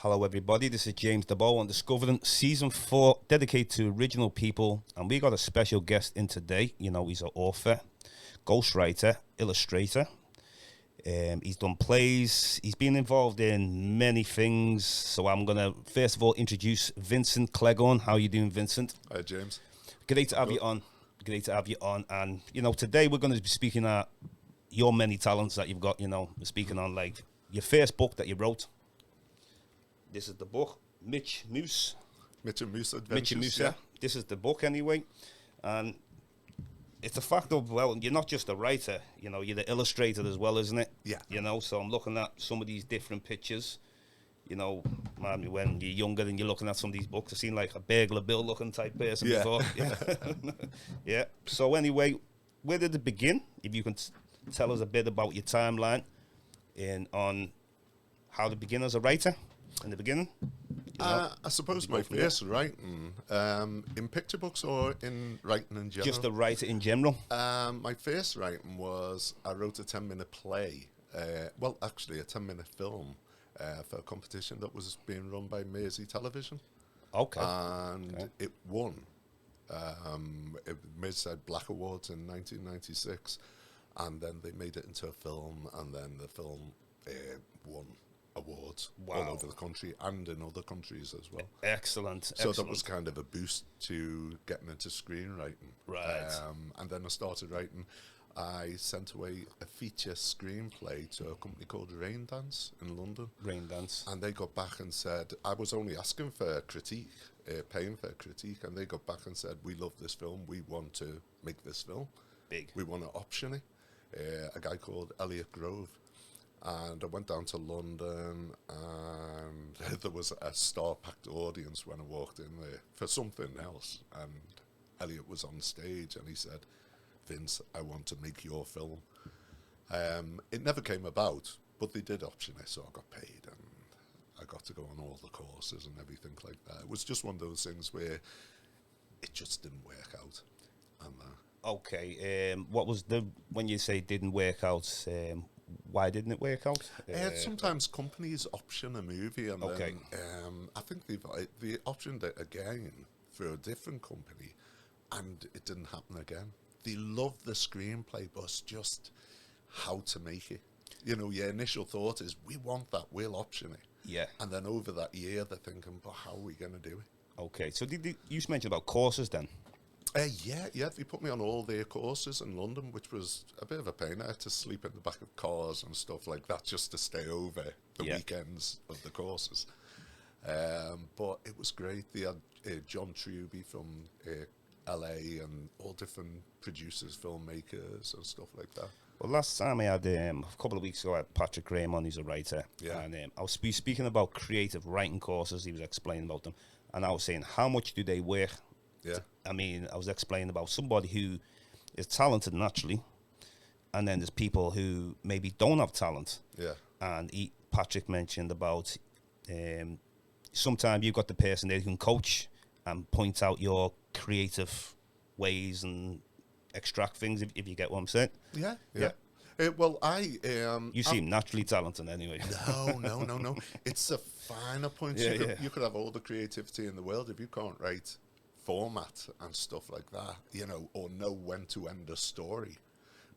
Hello, everybody. This is James DeBow on Discovering Season 4, dedicated to original people. And we got a special guest in today. You know, he's an author, ghostwriter, illustrator. He's done plays. He's been involved in many things. So I'm going to, first of all, introduce Vincent Cleghorne. How are you doing, Vincent? Hi, James. Great to have you on. Great to have you on. And, you know, today we're going to be speaking at your many talents that you've got. You know, we're speaking on, like, your first book that you wrote. This is the book, Mitch and Moose Adventures. Mitch and Moose, yeah. This is the book anyway. And it's a fact of, well, you're not just a writer, you know, you're the illustrator as well, isn't it? Yeah. You know, so I'm looking at some of these different pictures. You know, man, when you're younger and you're looking at some of these books, I've seen like a Burglar Bill looking type person before. Yeah. Yeah. So anyway, where did it begin? If you can tell us a bit about your timeline and on how to begin as a writer. In the beginning? You know, I suppose my first writing, in picture books or in writing in general? Just a writer in general? My first writing was, I wrote a 10-minute play, well, actually a 10-minute film for a competition that was being run by Mersey Television. Okay. And it won. Mersey Black Awards in 1996, and then they made it into a film, and then the film won awards all over the country and in other countries as well. Excellent. So that was kind of a boost to getting into screenwriting. Right. And then I started writing. I sent away a feature screenplay to a company called Rain Dance in London. Rain Dance. And they got back and said, I was only asking for a critique, paying for a critique, and they got back and said, we love this film, we want to make this film. Big. We want to option it. A guy called Elliot Grove. And I went down to London, and there was a star-packed audience when I walked in there for something else. And Elliot was on stage, and he said, Vince, I want to make your film. It never came about, but they did option it, so I got paid, and I got to go on all the courses and everything like that. It was just one of those things where it just didn't work out. And okay, what was when you say didn't work out, why didn't it work out? Sometimes companies option a movie, and then I think they optioned it again for a different company, and it didn't happen again. They love the screenplay, but it's just how to make it. You know, your initial thought is, we want that, we'll option it. Yeah. And then over that year, they're thinking, but how are we going to do it? Okay, so you mentioned about courses then? Yeah, they put me on all their courses in London, which was a bit of a pain. I had to sleep in the back of cars and stuff like that just to stay over the weekends of the courses. But it was great. They had John Truby from LA and all different producers, filmmakers and stuff like that. Well, last time I had, a couple of weeks ago, I had Patrick Graham on, he's a writer. Yeah. And I was speaking about creative writing courses, he was explaining about them. And I was saying, how much do they work? Yeah. I mean, I was explaining about somebody who is talented naturally, and then there's people who maybe don't have talent. Yeah. And Patrick mentioned about sometimes you've got the person there who can coach and point out your creative ways and extract things, if you get what I'm saying. Yeah. Well, you seem naturally talented anyway. No. It's a finer point. You could have all the creativity in the world if you can't write format and stuff like that, you know, or know when to end a story.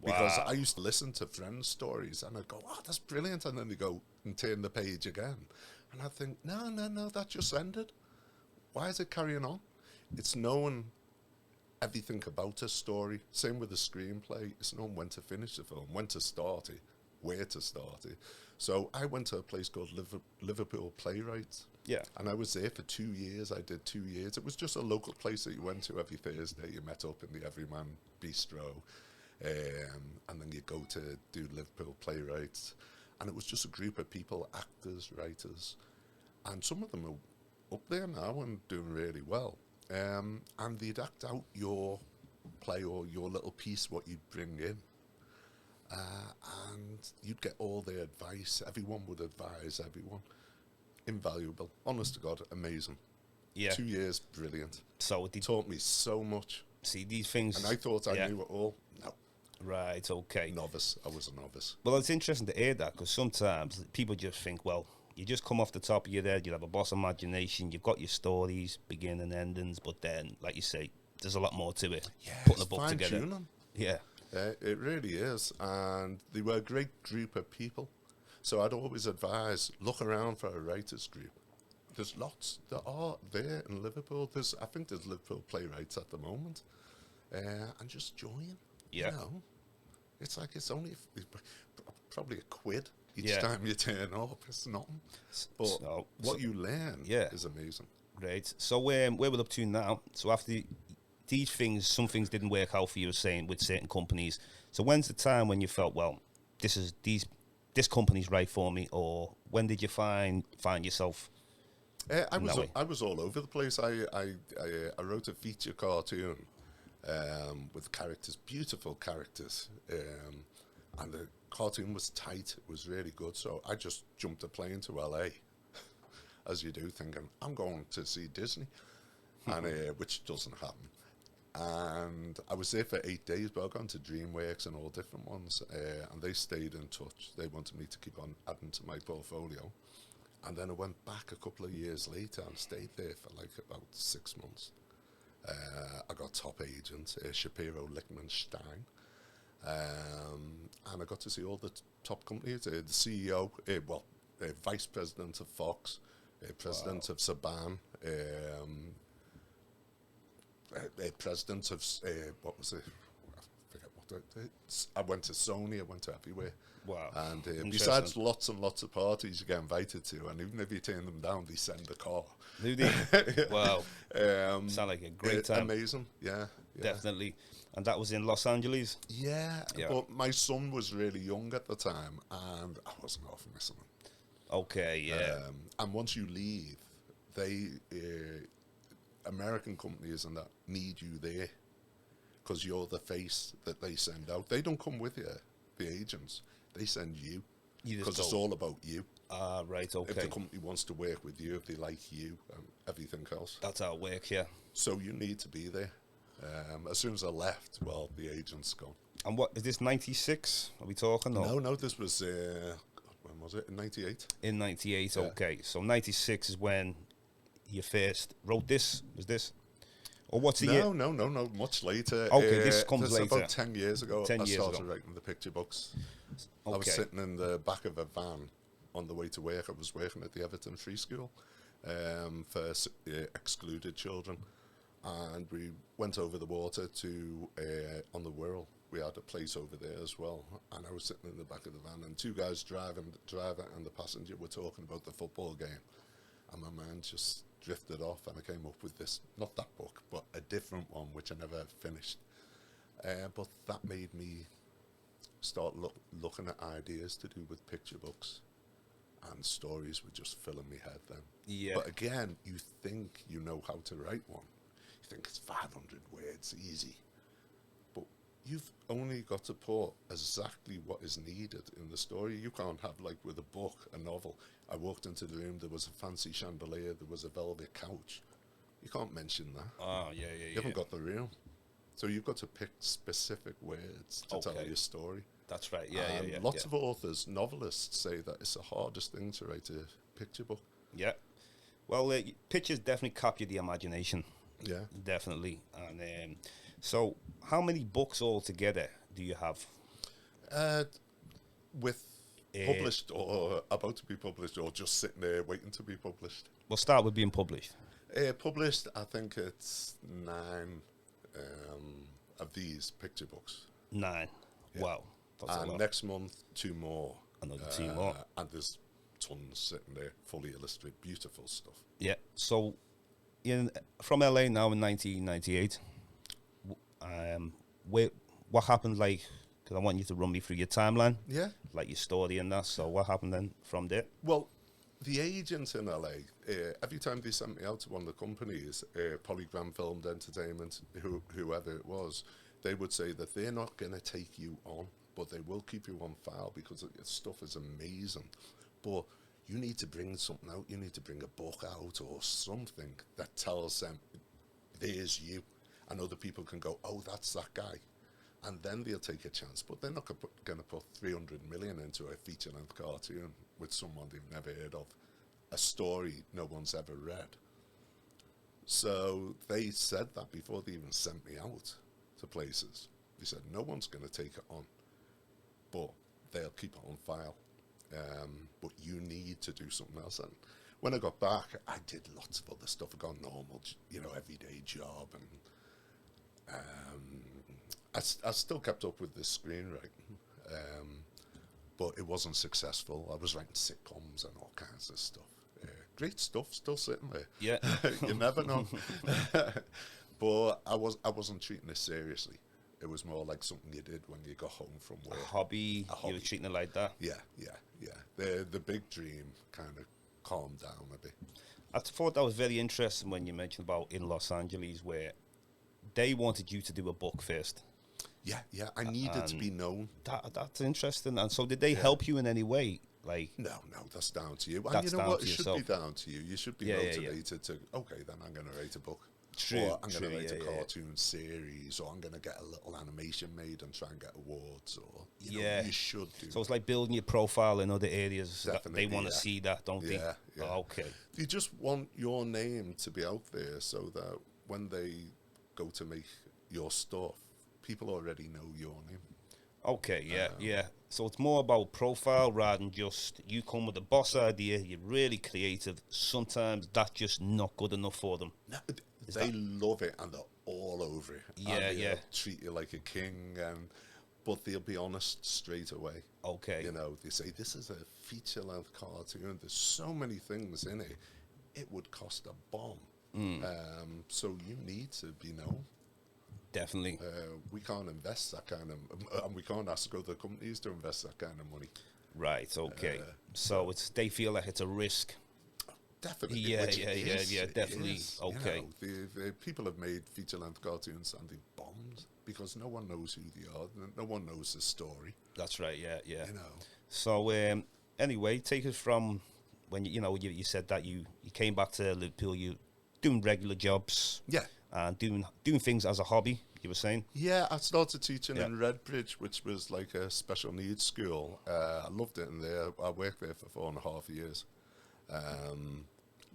Because I used to listen to friends' stories and I'd go, oh, that's brilliant. And then they go and turn the page again. And I'd think, no, that just ended. Why is it carrying on? It's knowing everything about a story. Same with a screenplay. It's knowing when to finish the film, when to start it, where to start it. So I went to a place called Liverpool Playwrights. Yeah. And I was there for 2 years. I did 2 years. It was just a local place that you went to every Thursday. You met up in the Everyman Bistro. And then you go to do Liverpool Playwrights. And it was just a group of people, actors, writers. And some of them are up there now and doing really well. And they'd act out your play or your little piece, what you'd bring in. And you'd get all their advice. Everyone would advise everyone. Invaluable. Honest to God, amazing. Yeah. 2 years, brilliant. So it taught me so much. See, these things... And I thought I knew it all. No. Right, okay. Novice. I was a novice. Well, it's interesting to hear that, because sometimes people just think, well, you just come off the top of your head. You have a boss imagination. You've got your stories, beginning and endings, but then, like you say, there's a lot more to it. Yeah, Putting it's a book together. fine-tuning. Yeah. It really is. And they were a great group of people. So I'd always advise, look around for a writers group. There's lots that are there in Liverpool. I think there's Liverpool playwrights at the moment. And just join. Yeah. You know, it's like it's only probably a quid each Yeah. time you turn up. It's nothing. But what you learn is amazing. Great. So where we're up to now, so after these things, some things didn't work out for you, saying with certain companies. So when's the time when you felt, well, this company's right for me, or when did you find yourself? I was all over the place. I wrote a feature cartoon with characters, beautiful characters, and the cartoon was tight. It was really good. So I just jumped a plane to LA, as you do, thinking I'm going to see Disney, and which doesn't happen. And I was there for 8 days, but I got into DreamWorks and all different ones, and they stayed in touch. They wanted me to keep on adding to my portfolio. And then I went back a couple of years later and stayed there for like about 6 months. I got top agent, Shapiro Lichtman-Stein, and I got to see all the top companies, the CEO, vice president of Fox, president of Saban, president of, what was it? I forget what I went to Sony, I went to everywhere. Wow. And besides lots and lots of parties you get invited to, and even if you turn them down, they send a car. Do they? Wow. Sound like a great time. Amazing, yeah. Definitely. And that was in Los Angeles? Yeah, but my son was really young at the time, and I wasn't off missing him. Okay, yeah. And once you leave, they, American companies and that, need you there, because you're the face that they send out. They don't come with you, the agents. They send you, because it's all about you. Ah, right, okay. If the company wants to work with you, if they like you, and everything else. That's how it works, yeah. So you need to be there. As soon as I left, well, the agent's gone. And what, is this 96? Are we talking? No, this was, when was it? In 98? In 98, okay. So 96 is when you first wrote this, was this? Or what's the year? No, much later. Okay, this comes later. About 10 years ago, I started writing the picture books. Okay. I was sitting in the back of a van on the way to work. I was working at the Everton Free School for excluded children. And we went over the water to on the Wirral. We had a place over there as well. And I was sitting in the back of the van, and two guys driving, the driver and the passenger, were talking about the football game. And my mind just drifted off, and I came up with this, not that book, but a different one, which I never finished. But that made me start looking at ideas to do with picture books, and stories were just filling my head then. Yeah. But again, you think you know how to write one. You think it's 500 words, easy. But you've only got to put exactly what is needed in the story. You can't have, like with a book, a novel, I walked into the room, there was a fancy chandelier, there was a velvet couch. You can't mention that. Oh, yeah. You haven't got the room. So you've got to pick specific words to tell your story. That's right, yeah. Lots of authors, novelists say that it's the hardest thing to write a picture book. Yeah. Well, pictures definitely capture the imagination. Yeah. Definitely. And so how many books altogether do you have? With published or about to be published, or just sitting there waiting to be published? We'll start with being published. Published, I think it's 9 of these picture books. 9. Yeah. Wow. That's a lot. Next month, 2 more. Another 2 more. And there's tons sitting there, fully illustrated, beautiful stuff. Yeah. So, from LA now in 1998, what happened, like, because I want you to run me through your timeline. Yeah. Like your story and that. So what happened then from there? Well, the agents in LA, every time they sent me out to one of the companies, Polygram Filmed Entertainment, whoever it was, they would say that they're not going to take you on, but they will keep you on file because your stuff is amazing. But you need to bring something out. You need to bring a book out or something that tells them, there's you. And other people can go, oh, that's that guy. And then they'll take a chance. But they're not going to put 300 million into a feature-length cartoon with someone they've never heard of. a story no one's ever read. So they said that before they even sent me out to places. They said, no one's going to take it on, but they'll keep it on file. But you need to do something else. And when I got back, I did lots of other stuff. I got a normal, everyday job. And I still kept up with the screenwriting. But it wasn't successful. I was writing sitcoms and all kinds of stuff. Great stuff, still sitting there. Yeah. You never know. But I wasn't treating it seriously. It was more like something you did when you got home from work. A hobby. You were treating it like that? Yeah. The big dream kind of calmed down a bit. I thought that was very interesting when you mentioned about in Los Angeles, where they wanted you to do a book first. Yeah. I needed to be known. That's interesting. And so did they help you in any way? Like, no, that's down to you. And that's you know down what? to It should yourself. be down to you. You should be motivated to, okay, then I'm going to write a book. True, or I'm going to true, write a cartoon series, or I'm going to get a little animation made and try and get awards, or, you should do. So it's like building your profile in other areas. Definitely, They want to see that, don't they? Yeah. Oh, okay. You just want your name to be out there so that when they go to make your stuff, people already know your name. Okay, yeah. So it's more about profile rather than just you come with a boss idea, you're really creative. Sometimes that's just not good enough for them. No, they love it and they're all over it. Yeah, and they'll treat you like a king, but they'll be honest straight away. Okay. They say, this is a feature-length cartoon. There's so many things in it. It would cost a bomb. So you need to be known. Definitely. We can't invest that kind of, and we can't ask other companies to invest that kind of money. Right. Okay. So they feel like it's a risk. Definitely. Yeah. Definitely. Okay. The people have made feature-length cartoons and they bombed because no one knows who they are. No one knows the story. That's right. Yeah. So anyway, take us from when you said that you came back to Liverpool. You doing regular jobs. Yeah. And doing things as a hobby, you were saying? Yeah, I started teaching in Redbridge, which was like a special needs school. I loved it in there. I worked there for 4.5 years.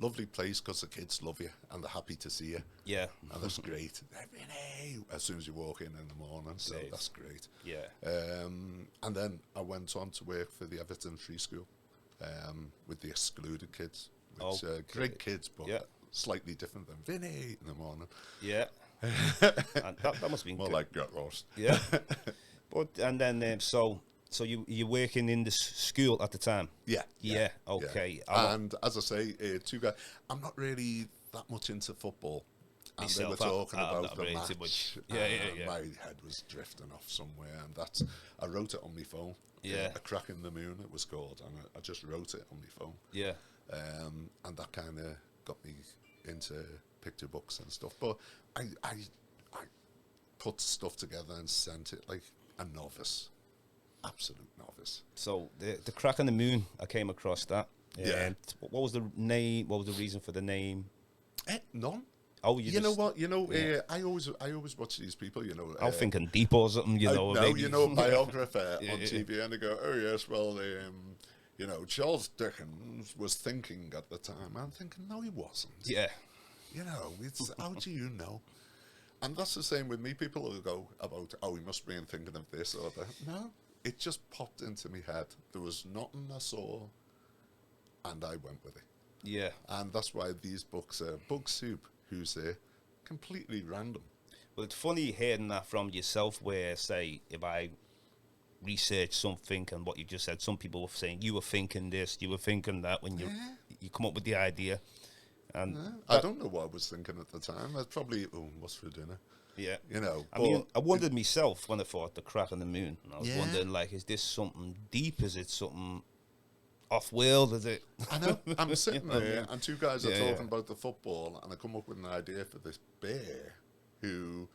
Lovely place because the kids love you and they're happy to see you. Yeah. And that's great. As soon as you walk in the morning, so that's great. Yeah. And then I went on to work for the Everton Free School with the excluded kids, which great kids, but slightly different than Vinny in the morning. Yeah. And that must have been more good. like gut roast. Yeah. And then so you're working in this school at the time? Yeah. Okay. Yeah. And as I say, two guys, I'm not really that much into football. And they were talking about the match. Yeah. My head was drifting off somewhere, and I wrote it on my phone. Yeah. A Crack in the Moon, it was called, and I just wrote it on my phone. Yeah. And that kind of got me into picture books and stuff. But I put stuff together and sent it like a novice, absolute novice. So the Crack in the Moon, I came across that. Yeah. What was the name? What was the reason for the name? None. Oh, know what? I always watch these people. I'm thinking deep or something. No, a biographer on TV, and they go, "Oh yes, well, Charles Dickens was thinking at the time." I'm thinking, no, he wasn't. Yeah. It's how do you know? And that's the same with me. People will go about, "Oh, he must be thinking of this or that." No, it just popped into my head. There was nothing I saw, and I went with it. Yeah. And that's why these books are Bug Soup. Who's there? Completely random. Well, it's funny hearing that from yourself where, say, if I research something and what you just said, some people were saying you were thinking this, you were thinking that when you come up with the idea. And I don't know what I was thinking at the time. I was probably, what's for dinner? Yeah. I mean, I wondered myself when I thought the Crack in the Moon. And I was wondering, like, is this something deep? Is it something off-world, is it? I know. I'm sitting there, and two guys are talking about the football, and I come up with an idea for this bear who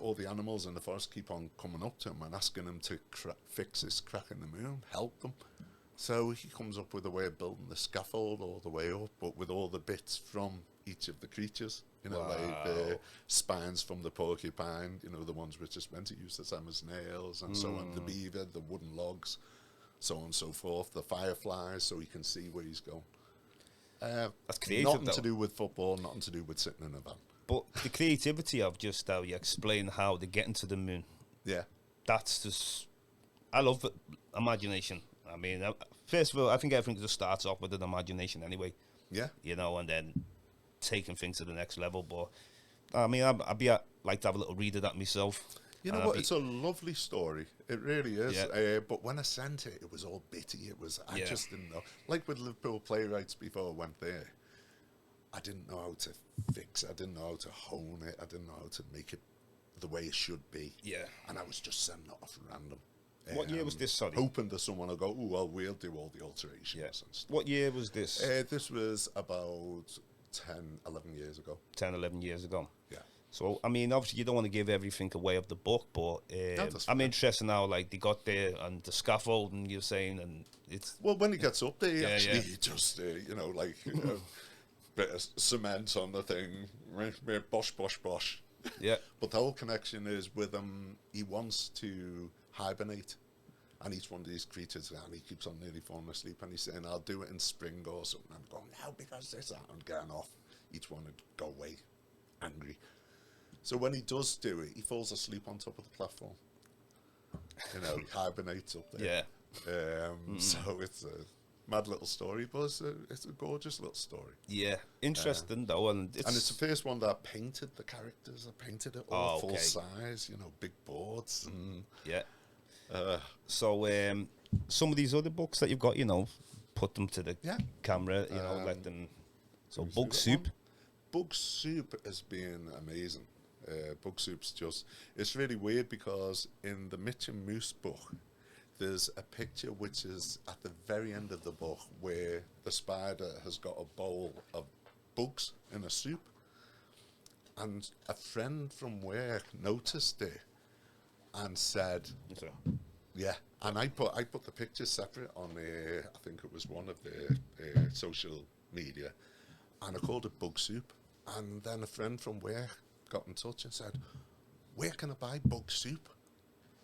all the animals in the forest keep on coming up to him and asking him to fix this crack in the moon, help them. So he comes up with a way of building the scaffold all the way up, but with all the bits from each of the creatures. Like the spines from the porcupine, the ones which is meant to use the same as nails, and so on. The beaver, the wooden logs, so on and so forth. The fireflies, so he can see where he's going. That's creative, Nothing though. to do with football, nothing to do with sitting in a van. But the creativity of just how you explain how they get into the moon, Yeah. that's just, I love it. Imagination. I mean, first of all, I think everything just starts off with an imagination anyway. Yeah. You know, and then taking things to the next level. But I mean, like to have a little read of that myself. You know what? It's a lovely story. It really is. Yeah. But when I sent it, it was all bitty. I Yeah. just didn't know. Like with Liverpool Playwrights before I went there, I didn't know how to fix it. I didn't know how to hone it. I didn't know how to make it the way it should be. Yeah. And I was just sending it off random. What year was this, sorry? Hoping that someone will go, oh, well, we'll do all the alterations and stuff. What year was this? This was about 10, 11 years ago. 10, 11 years ago. Yeah. So, I mean, obviously you don't want to give everything away of the book, but I'm interested now, like, they got there and the scaffolding you're saying, and it's... Well, when he gets up there, he just, you know, like, bit of cement on the thing, bosh, bosh, bosh. Yeah. But the whole connection is with him, he wants to hibernate. And each one of these creatures, and he keeps on nearly falling asleep, and he's saying, I'll do it in spring or something. I'm going, no, because this, that, and getting off. Each one would go away angry. So when he does do it, he falls asleep on top of the platform. You know, he hibernates up there. Yeah. So it's a mad little story, but it's a gorgeous little story. Yeah. Interesting, though. And it's the first one that I painted the characters. I painted it all full size, you know, big boards. And, yeah. So some of these other books that you've got, you know, put them to the camera, you know, let them... So Bug Soup. Bug Soup has been amazing. Bug Soup's just... It's really weird because in the Mitch and Moose book, there's a picture which is at the very end of the book where the spider has got a bowl of bugs in a soup. And a friend from work noticed it and said... Yeah, and I put the picture separate on I think it was one of the social media, and I called it Bug Soup. And then a friend from work got in touch and said, where can I buy Bug Soup?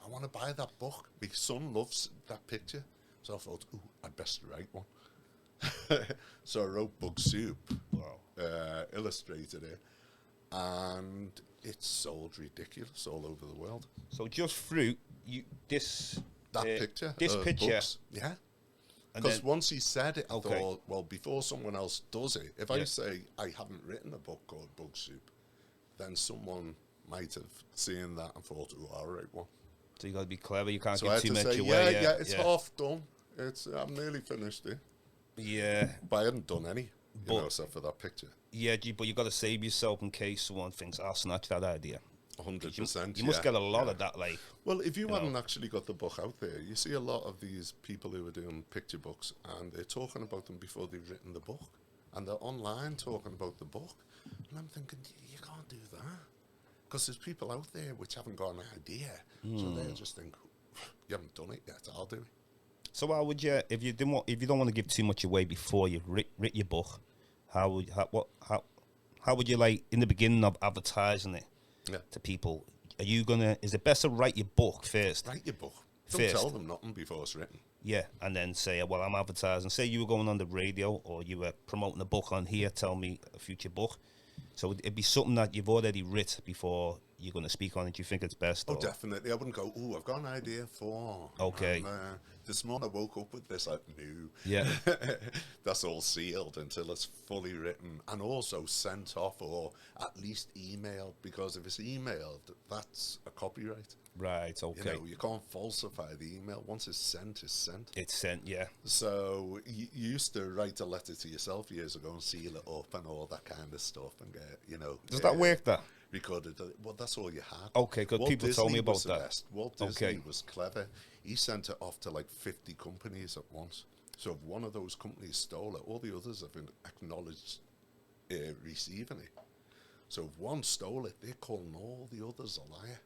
I want to buy that book. My son loves that picture. So I thought, ooh, I'd best write one. So I wrote Bug Soup, illustrated it, and it sold ridiculous all over the world. So just through that picture, books, yeah. Because once he said it, I thought, well, before someone else does it, if I say I haven't written a book called Bug Soup, then someone might have seen that and thought, oh, I'll write one. So you got to be clever. You can't so get too much away. It's half done. I'm nearly finished it. Yeah, but I hadn't done any, you know, except for that picture. Yeah, but you got to save yourself in case someone thinks, I'll snatch that idea. 100%. You must get a lot of that, like. Well, if you hadn't actually got the book out there, you see a lot of these people who are doing picture books, and they're talking about them before they've written the book, and they're online talking about the book, and I'm thinking, you can't do that, because there's people out there which haven't got an idea, so they just think, you haven't done it yet, I'll do it. So how would you, if you don't want to give too much away before you writ your book, how would you, like, in the beginning of advertising it to people? Is it best to write your book first? Write your book. Don't tell them nothing before it's written. Yeah, and then say, well, I'm advertising. Say you were going on the radio or you were promoting a book on here, tell me a future book. So it'd be something that you've already writ before you're going to speak on it. Do you think it's best? Oh, definitely. I wouldn't go, oh, I've got an idea for... Okay. This morning I woke up with this, I knew. Yeah. That's all sealed until it's fully written and also sent off or at least emailed, because if it's emailed, that's a copyright. Right, okay. You know, you can't falsify the email. Once it's sent, it's sent. It's sent, yeah. So you used to write a letter to yourself years ago and seal it up and all that kind of stuff and get, you know... Does that work, that? Recorded. Well, that's all you had. Okay, because people told me about that. Best. Walt Disney was clever. He sent it off to like 50 companies at once. So if one of those companies stole it, all the others have been acknowledged receiving it. So if one stole it, they're calling all the others a liar.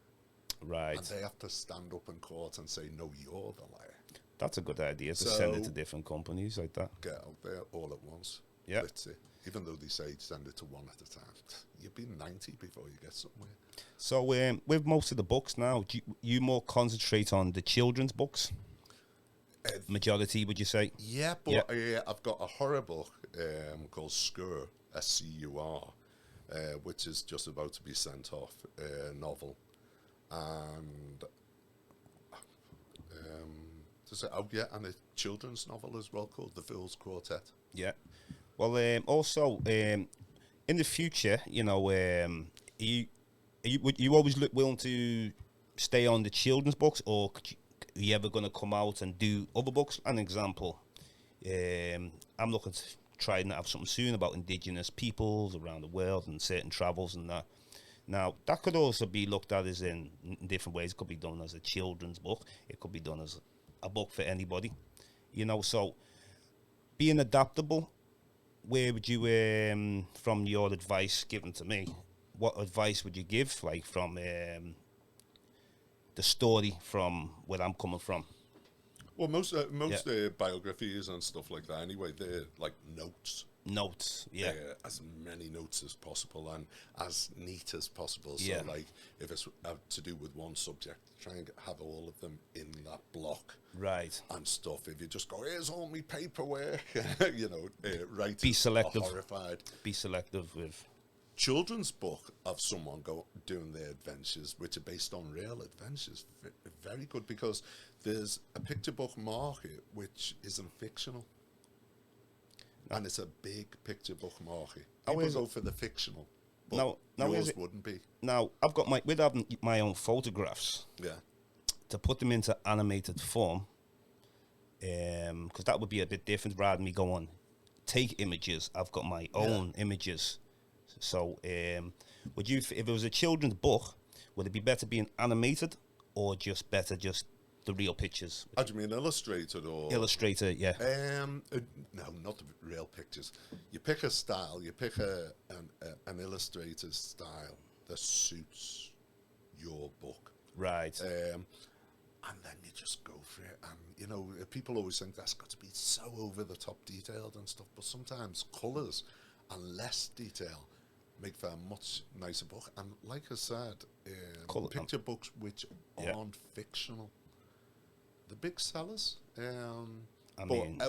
Right. And they have to stand up in court and say, no, you're the liar. That's a good idea, to send it to different companies like that. Get out there all at once. Yeah. That's it. Even though they say send it to one at a time. You'll be 90 before you get somewhere. So with most of the books now, do you more concentrate on the children's books? majority, would you say? Yeah, but I've got a horror book called Scur, SCUR, which is just about to be sent off, novel. And and a children's novel as well called The Fool's Quartet. Yeah. Well, also, in the future, would you always look willing to stay on the children's books, or are you ever going to come out and do other books? An example, I'm looking to try and have something soon about indigenous peoples around the world and certain travels and that. Now, that could also be looked at as in different ways. It could be done as a children's book. It could be done as a book for anybody. So being adaptable, where would you, from your advice given to me, what advice would you give, like from the story from where I'm coming from? Well, most biographies and stuff like that, anyway, they're like notes. Yeah. As many notes as possible and as neat as possible. So, Yeah. like, if it's to do with one subject, try and have all of them in that block. Right. And stuff. If you just go, here's all my paperwork, right. Be selective. Horrified. Be selective with Children's book of someone doing their adventures, which are based on real adventures, very good, because there's a picture book market which isn't fictional. And it's a big picture book market. People go for the fictional. But yours wouldn't be. Now, I've got with having my own photographs. Yeah. To put them into animated form, because that would be a bit different rather than me going take images. I've got my own images. So, would you, if it was a children's book, would it be better being animated or just better the real pictures? How do you mean, illustrated or Illustrator? Yeah. No, not the real pictures. You pick a style. You pick an illustrator's style that suits your book. Right. And then you just go for it. And people always think that's got to be so over the top detailed and stuff, but sometimes colours and less detail make for a much nicer book. And like I said, picture books which aren't fictional, the big sellers. I mean,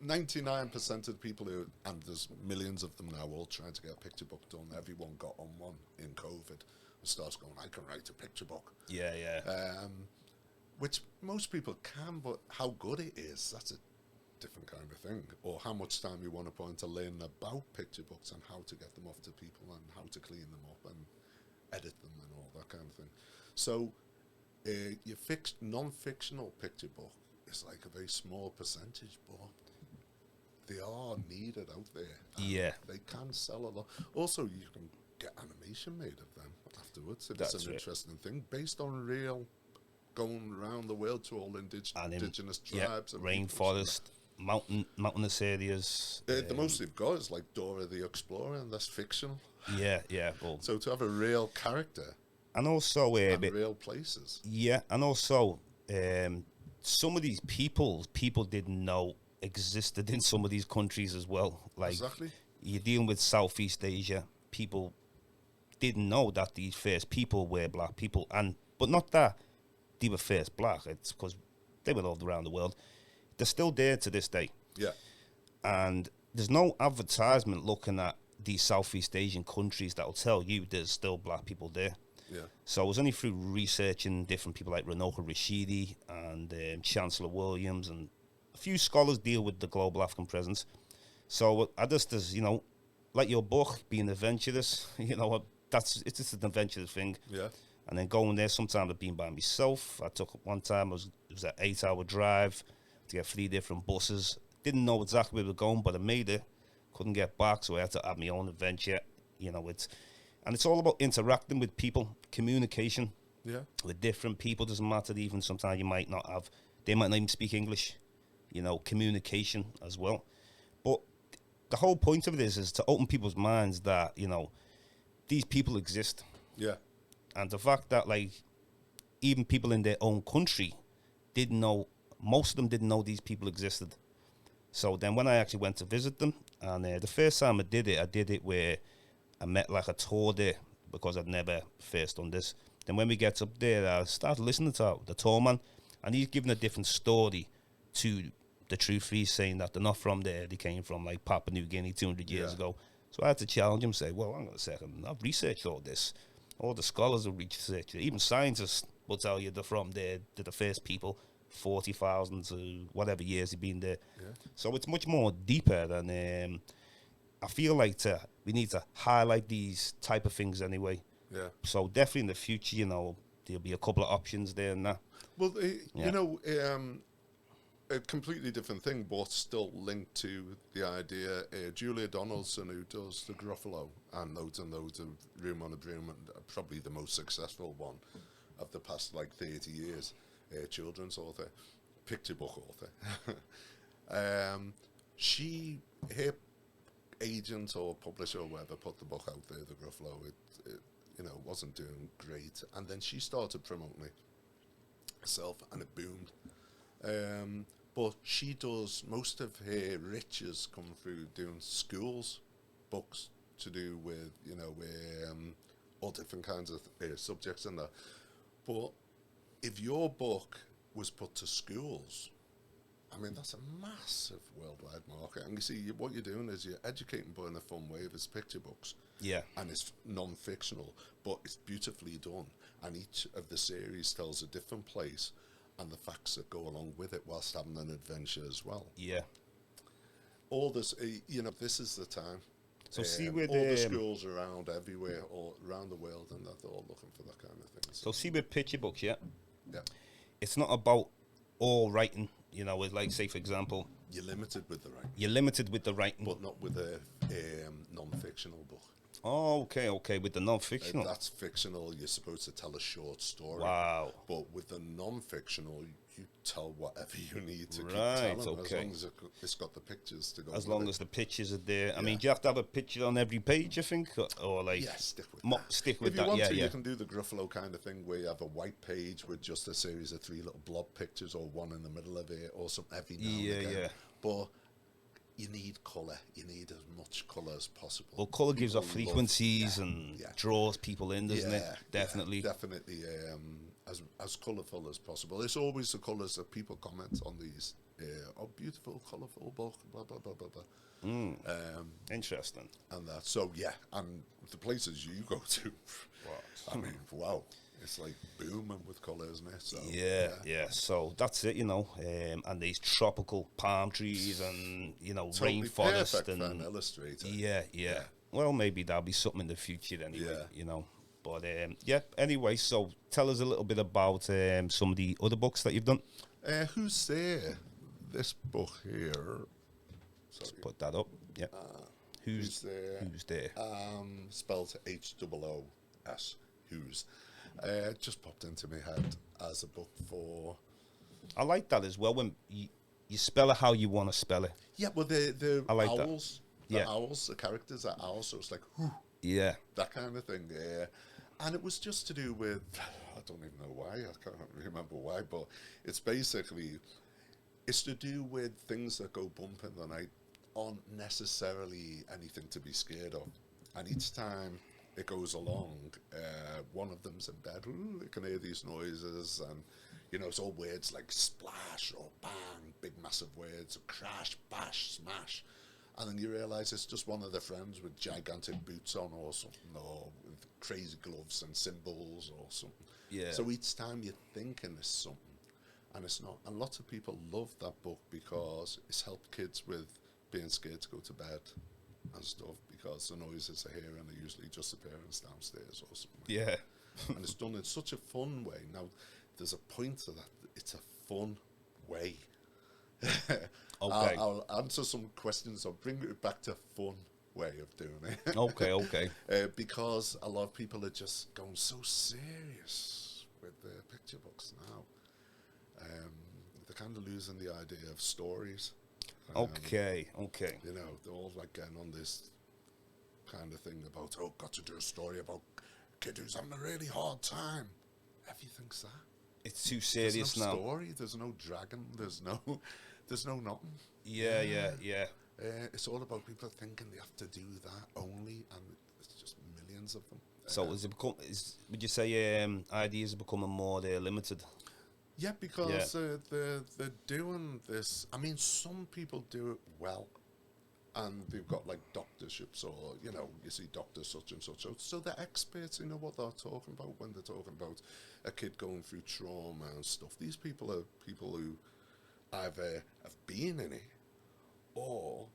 99% of the people who, and there's millions of them now, all trying to get a picture book done. Everyone got on one in COVID and starts going, I can write a picture book. Yeah. Which most people can, but how good it is, that's a different kind of thing. Or how much time you want to put into learning about picture books and how to get them off to people and how to clean them up and edit them and all that kind of thing. So your non-fictional picture book is like a very small percentage, but they are needed out there. Yeah. They can sell a lot. Also, you can get animation made of them afterwards. It's an interesting thing based on real, going around the world to all indigenous tribes. And rainforest, mountainous areas. The most they've got is like Dora the Explorer, and that's fictional. Yeah. Well, so to have a real character and also real places. Yeah, and also some of these people didn't know existed in some of these countries as well. Like, exactly. You're dealing with Southeast Asia. People didn't know that these first people were black people, but not that they were first black. It's because they were all around the world. They're still there to this day. Yeah. And there's no advertisement looking at these Southeast Asian countries that will tell you there's still black people there. Yeah. So it was only through researching different people like Ranoka Rashidi and Chancellor Williams, and a few scholars deal with the global African presence. So I just, as like your book, being adventurous, it's just an adventurous thing. Yeah. And then going there, sometimes I've been by myself. I took one time, it was an 8-hour drive to get 3 different buses. Didn't know exactly where we were going, but I made it. Couldn't get back, so I had to have my own adventure. It's all about interacting with people, communication. Yeah. With different people. Doesn't matter, even sometimes they might not even speak English. Communication as well. But the whole point of it is to open people's minds that, these people exist. Yeah. And the fact that, like, even people in their own country most of them didn't know these people existed. So then when I actually went to visit them, and the first time I did it where I met like a tour there, because I'd never first done this. Then when we get up there, I started listening to the tour man, and he's giving a different story to the truth. He's saying that they're not from there. They came from like Papua New Guinea 200 years ago. So I had to challenge him, say, well, hang on a second. I've researched all this. All the scholars have researched it. Even scientists will tell you they're from there. They're the first people, 40,000 to whatever years they've been there. Yeah. So it's much more deeper than... I feel like we need to highlight these type of things anyway. Yeah. So definitely in the future, there'll be a couple of options there and that. Well, a completely different thing, but still linked to the idea. Julia Donaldson, who does the Gruffalo and loads of Room on a Broom, and probably the most successful one of the past 30 years, children's author, picture book author. Her agent or publisher or whatever put the book out there, the Gruffalo. It wasn't doing great, and then she started promoting it herself, and it boomed. But she does most of her riches come through doing schools books to do with all different kinds of subjects and that. But if your book was put to schools, I mean, that's a massive worldwide market. And you see, what you're doing is you're educating, but in a fun way. It's picture books. Yeah. And it's non-fictional, but it's beautifully done. And each of the series tells a different place and the facts that go along with it whilst having an adventure as well. Yeah. All this, this is the time. So see with all the schools around everywhere, all around the world, and they're all looking for that kind of thing. So see with picture books, yeah? Yeah. It's not about all writing. It's like, say, for example... You're limited with the writing. You're limited with the writing. But not with a non-fictional book. Oh, okay, with the non-fictional. That's fictional. You're supposed to tell a short story. Wow. But with the non-fictional, you tell whatever you need to keep telling. Okay. As long as it's got the pictures to go as long as the pictures are there. I mean, do you have to have a picture on every page, I think? Or like... Yeah, stick with that. Stick with that, If you want to, you can do the Gruffalo kind of thing where you have a white page with just a series of 3 little blob pictures or one in the middle of it or something every now and again. Yeah. But... you need colour. You need as much colour as possible. Well, colour gives off frequencies and draws people in, doesn't it? Definitely. Yeah, definitely. As colourful as possible. It's always the colours that people comment on these. Oh, beautiful, colourful book, blah, blah, blah, blah, blah. Interesting. And that. So, and the places you go to, I mean, wow. It's like booming with colour, isn't it? So, yeah. So that's it, and these tropical palm trees and, totally rainforest. Perfect and for an illustrator. Yeah. Well, maybe that'll be something in the future anyway, But, anyway, so tell us a little bit about some of the other books that you've done. Who's there? This book here. Let's put that up, yeah. Who's there? Who's there? Spelled H-O-O-S. Who's. Just popped into my head as a book for... I like that as well, when you spell it how you want to spell it. Yeah, well, the like owls, that. Owls, the characters are owls, so it's like, whoo, yeah, that kind of thing. And it was just to do with, I don't even know why, I can't remember why, but it's basically, it's to do with things that go bump in the night aren't necessarily anything to be scared of. And each time it goes along, one of them's in bed, they can hear these noises, and it's all words like splash or bang, big massive words, crash, bash, smash, and then you realise it's just one of their friends with gigantic boots on or something, or with crazy gloves and cymbals or something. Yeah. So each time you're thinking it's something, and it's not. And lots of people love that book because it's helped kids with being scared to go to bed and stuff, because the noises are here and they're usually just the parents downstairs or something. Yeah. And it's done in such a fun way. Now, there's a point to that. It's a fun way. Okay. I'll answer some questions. I'll bring it back to fun way of doing it. Okay. Because a lot of people are just going so serious with their picture books now. They're kind of losing the idea of stories. Okay. They're all like getting on this kind of thing about, got to do a story about a kid who's having a really hard time. Everything's that. It's too serious there's no now. Story. There's no dragon. There's no nothing. Yeah. It's all about people thinking they have to do that only, and it's just millions of them. So would you say ideas are becoming more limited? Yeah, because they're doing this. I mean, some people do it well, and they've got like doctorships, or you see doctors such and such. So they're experts. They know what they're talking about when they're talking about a kid going through trauma and stuff. These people are people who either have been in it, or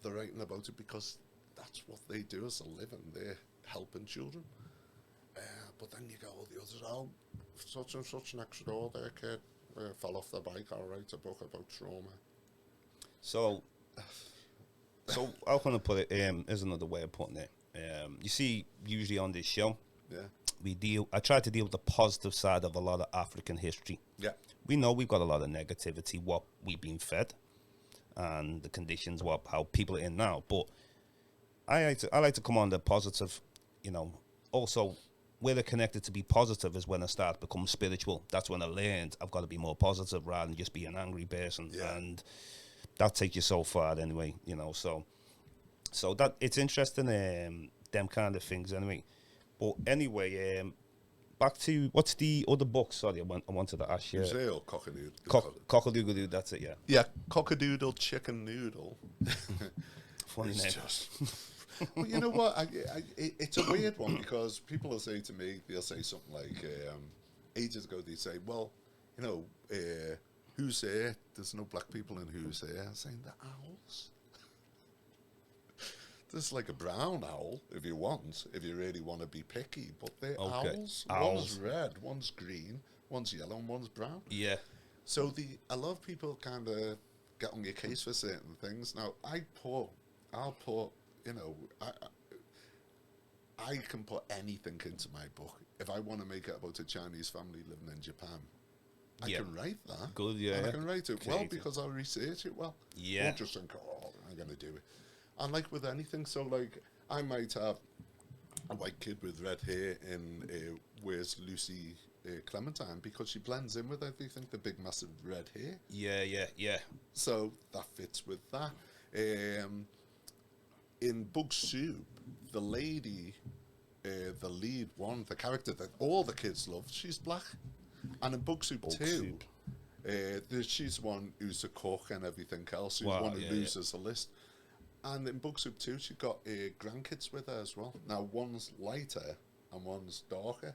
they're writing about it because that's what they do as a living. They're helping children. But then you got all the others. Oh, such and such next door, their kid fell off the bike. I'll write a book about trauma. So how can I put it? Is another way of putting it. You see, usually on this show, I try to deal with the positive side of a lot of African history. Yeah. We know we've got a lot of negativity, what we've been fed, and the conditions, how people are in now. But I like to come on the positive, also where they're connected to be positive is when I start to become spiritual. That's when I learned I've got to be more positive rather than just be an angry person. Yeah. And that takes you so far anyway, so that it's interesting, them kind of things anyway. But anyway, back to, what's the other book? Sorry, I wanted to ask you. Say or cockadoodle? Cockadoodle, that's it, yeah. Yeah, cockadoodle chicken noodle. Funny name. Well, you know what? It's a weird one because people will say to me, they'll say something like, ages ago, they say, well, who's there? There's no black people in who's there. I'm saying the owls. There's like a brown owl if you really want to be picky, but they're owls. One's red, one's green, one's yellow, and one's brown. Yeah. So a lot of people kind of get on your case for certain things. Now, I'll put, I can put anything into my book. If I want to make it about a Chinese family living in Japan, I can write that. Good, yeah. And I can write it well because I'll research it well. Yeah. I won't just think, I'm going to do it. And like with anything, so like I might have a white kid with red hair and wears Lucy Clementine because she blends in with everything, the big massive red hair. Yeah. So that fits with that. In Bug Soup, the lady, the lead one, the character that all the kids love, she's black. And in Bug Soup 2, she's the one who's a cook and everything else. She's one who loses a list. And in Bug Soup 2, she got grandkids with her as well. Now, one's lighter and one's darker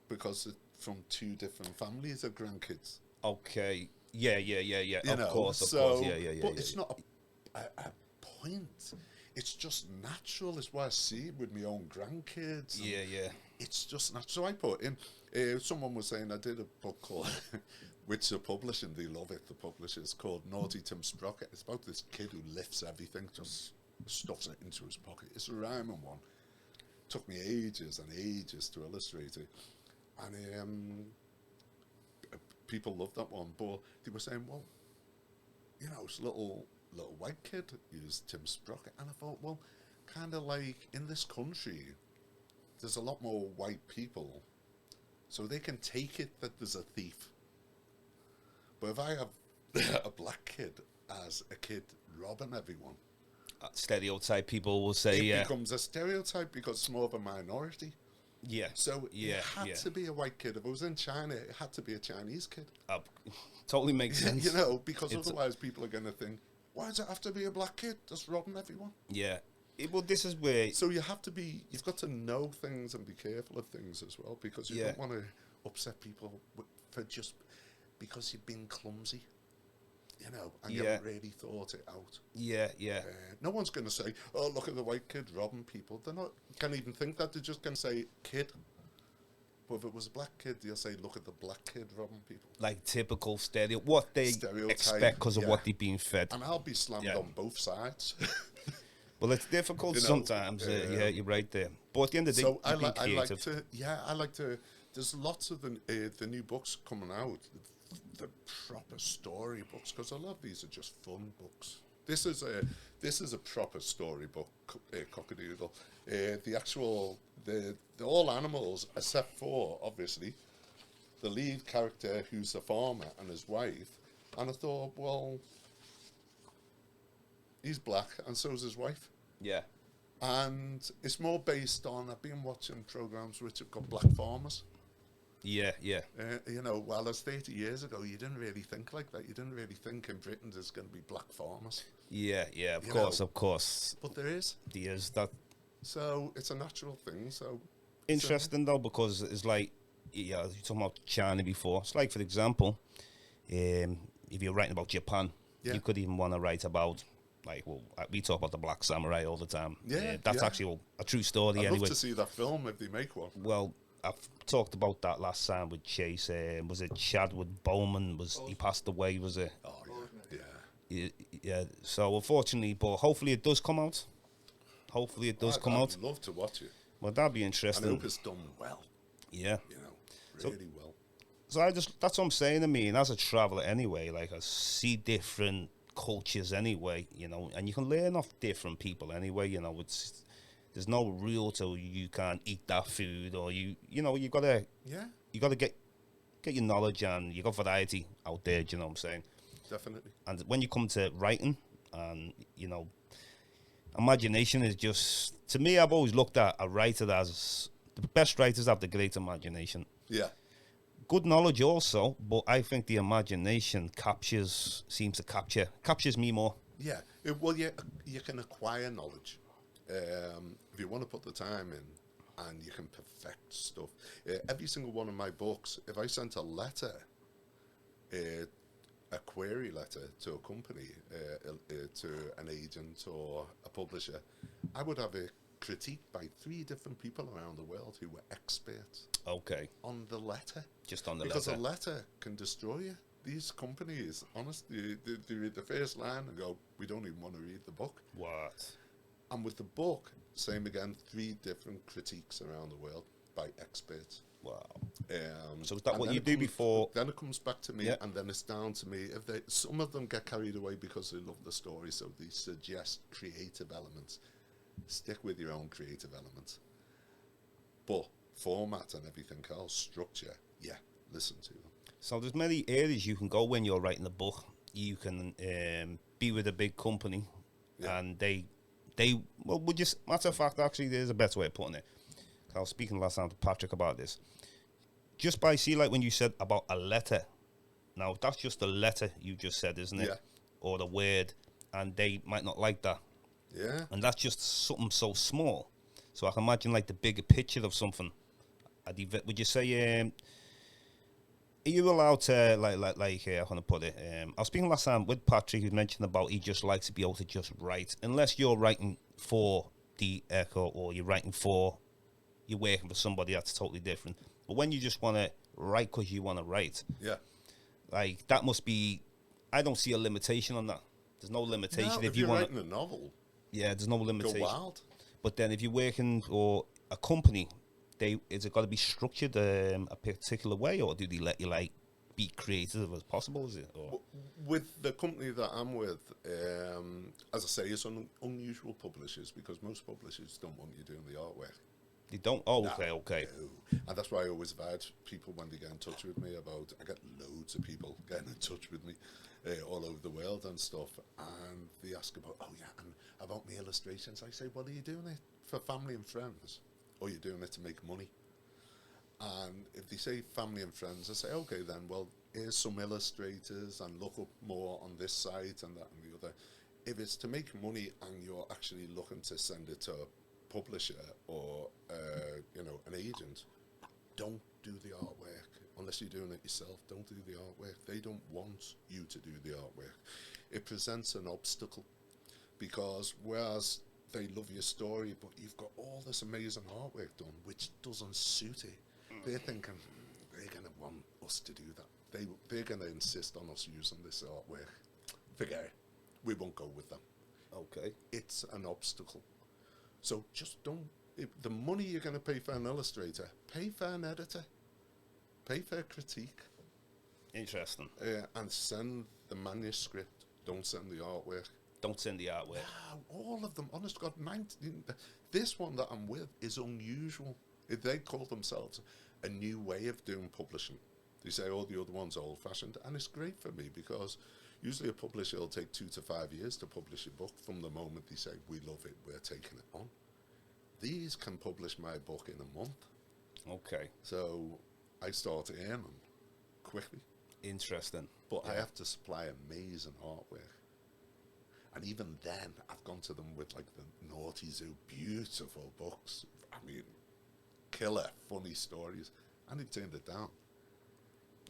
because it's from two different families of grandkids. Okay. Yeah. Of course. Yeah. But it's not a point. It's just natural. It's what I see with my own grandkids. Yeah. It's just natural. So I put in, someone was saying I did a book called, which the publishing, they love it, the publishers, called Naughty Tim Sprocket. It's about this kid who lifts everything, just stuffs it into his pocket. It's a rhyming one. Took me ages and ages to illustrate it. And people loved that one. But they were saying, well, it's a little white kid who's Tim Sprocket. And I thought, well, kind of like in this country, there's a lot more white people, so they can take it that there's a thief. But if I have a black kid as a kid robbing everyone, stereotype, people will say, it becomes a stereotype because it's more of a minority. Yeah. So it had to be a white kid. If it was in China, it had to be a Chinese kid. Totally makes sense. Because otherwise people are going to think, why does it have to be a black kid that's robbing everyone? Yeah. Well, this is where... So you've got to know things and be careful of things as well, because you don't want to upset people for just because you've been clumsy, and you haven't really thought it out. Yeah. No one's going to say, oh, look at the white kid robbing people. They're not can't even think that. They're just going to say, kid. But if it was a black kid, they'll say, look at the black kid robbing people. Like typical what they expect because of what they're being fed. And I'll be slammed on both sides. Well, it's difficult sometimes. You're right there. But at the end of the day, so I like to. There's lots of the new books coming out, the proper story books, because a lot of these are just fun books. This is a proper story book, Cockadoodle. The all animals, except for obviously the lead character who's a farmer and his wife. And I thought, well, he's black, and so is his wife. Yeah. And it's more based on, I've been watching programs which have got black farmers. Yeah, yeah. You know, while as 30 years ago, you didn't really think like that. You didn't really think in Britain there's going to be black farmers. Yeah, yeah, of You course, know, of course. but there is. There's that So it's a natural thing. So interesting though, because it's like, yeah, you talking about China before. It's like, for example, if you're writing about Japan, Yeah. you could even want to write about, like, well, we talk about the Black Samurai all the time. Yeah, That's yeah. actually a true story I'd anyway. love to see that film if they make one. Well, I've talked about that last time with Chase. Was it Chadwick Boseman? He passed away? Was it? Oh yeah. Yeah. So unfortunately, but hopefully it does come out. Hopefully it does come out. I'd love to watch it. Well, that'd be And I interesting. hope it's done well. Yeah. You know, really well. So that's what I'm saying. I mean, as a traveler anyway, like, I see different cultures anyway, you know, and you can learn off different people anyway. You know, there's no rule to you can't eat that food, or you know, you gotta get your knowledge, and you got variety out there. Do you know what I'm saying? Definitely. And when you come to writing, and you know, imagination is just, to me, I've always looked at a writer as the best writers have the great imagination. Yeah. Good knowledge also, but I think the imagination seems to captures me more. Yeah. Well, you can acquire knowledge if you want to put the time in, and you can perfect stuff. Every single one of my books, if I sent a letter, a query letter to a company, to an agent or a publisher, I would have it critiqued by 3 different people around the world who were experts. Okay. On the letter. Just on the because letter. Because a letter can destroy you. These companies, honestly, they read the first line and go, we don't even want to read the book. What? And with the book, same again, 3 different critiques around the world by experts. Wow. So is that what you do comes, before? Then it comes back to me, yeah. And then it's down to me. Some of them get carried away because they love the story, so they suggest creative elements. Stick with your own creative elements. But format and everything else, structure, listen to them. So there's many areas you can go when you're writing a book. You can be with a big company, and they would just, matter of fact, actually, there's a better way of putting it. I was speaking last time to Patrick about this. Just by, see, like when you said about a letter, now that's just a letter you just said, isn't it? Yeah. Or the word, and they might not like that. Yeah. And that's just something so small. So I can imagine like the bigger picture of something. Would you say, are you allowed to, like how can I put it? I was speaking last time with Patrick, who mentioned about he just likes to be able to just write. Unless you're writing for the Echo, or you're working for somebody, that's totally different. But when you just want to write because you want to write, like, that must be, I don't see a limitation on that. There's no limitation. No, if you're writing a novel, there's no limitation. Go wild. But then if you're working for a company, is it got to be structured a particular way, or do they let you like be creative as possible? Is it? Or? With the company that I'm with, as I say, it's unusual publishers, because most publishers don't want you doing the artwork. They don't? Oh, okay. No. And that's why I always advise people when they get in touch with me about, I get loads of people getting in touch with me all over the world and stuff, and they ask about, and about my illustrations. I say, well, are you doing it for family and friends, or are you doing it to make money? And if they say family and friends, I say, okay, then, well, here's some illustrators, and look up more on this site and that and the other. If it's to make money and you're actually looking to send it to a publisher or an agent, don't do the artwork unless you're doing it yourself. Don't do the artwork. They don't want you to do the artwork. It presents an obstacle, because whereas they love your story, but you've got all this amazing artwork done which doesn't suit it, they're thinking they're going to want us to do that. They're going to insist on us using this artwork. Forget it. We won't go with them. Okay. It's an obstacle. So just don't. The money you're going to pay for an illustrator, pay for an editor, pay for a critique. Interesting. And send the manuscript. Don't send the artwork. Don't send the artwork. No, all of them. Honest to God, 19. This one that I'm with is unusual. They call themselves a new way of doing publishing. They say all the other ones are old-fashioned, and it's great for me, because usually a publisher will take 2 to 5 years to publish a book from the moment they say, we love it, we're taking it on. These can publish my book in a month. Okay. So I start earning quickly. Interesting. But I have to supply amazing artwork. And even then, I've gone to them with like the Naughty Zoo, beautiful books. I mean, killer, funny stories. And they've turned it down.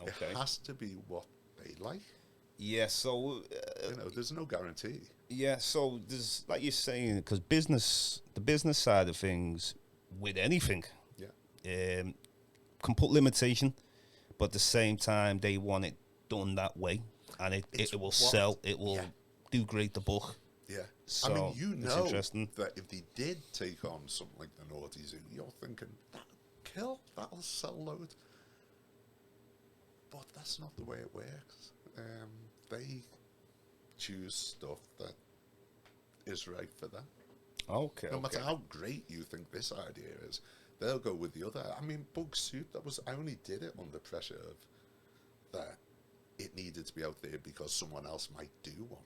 Okay. It has to be what they like. Yeah, so... there's no guarantee. Yeah, so there's, like you're saying, because the business side of things, with anything, can put limitation, but at the same time, they want it done that way, and it will sell, it will do great, the book. Yeah. So, I mean, it's interesting. that if they did take on something like the Naughty Zoo, you're thinking, that'll kill, that'll sell loads. But that's not the way it works. They choose stuff that is right for them. Okay. No matter how great you think this idea is, they'll go with the other. I mean, Bug Soup, I only did it under pressure of that it needed to be out there because someone else might do one.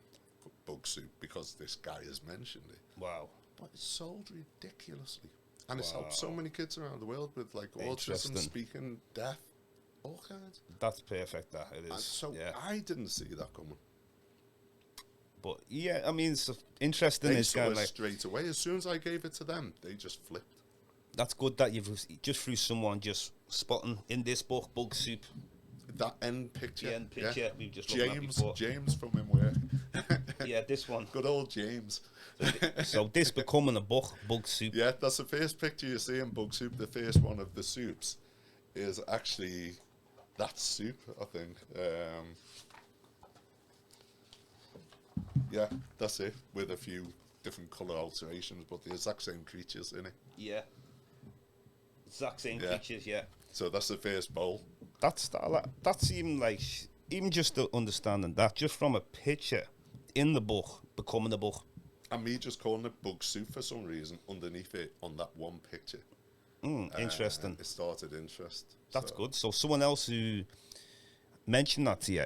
Bug Soup, because this guy has mentioned it. Wow. But it's sold ridiculously. And it's helped so many kids around the world with like autism, speaking, deaf, all kinds. That's perfect, that it is. And so I didn't see that coming. But yeah, I mean, it's interesting. They It's saw kind it of like, straight away. As soon as I gave it to them, they just flipped. that's good that you've just through someone just spotting in this book, Bug Soup. That end picture. The end picture we've just looked at before. James from in work. Yeah, this one. Good old James. So this becoming a book, Bug Soup. Yeah, that's the first picture you see in Bug Soup. The first one of the soups is actually that soup, I think. Yeah, that's it, with a few different colour alterations, but the exact same creatures in it. Yeah. Exact same creatures, yeah. So that's the first bowl. That's even like, even just the understanding that, just from a picture in the book, becoming a book. And me just calling it Bug Soup for some reason, underneath it, on that one picture. Interesting. It started interest. That's good. So someone else who mentioned that to you,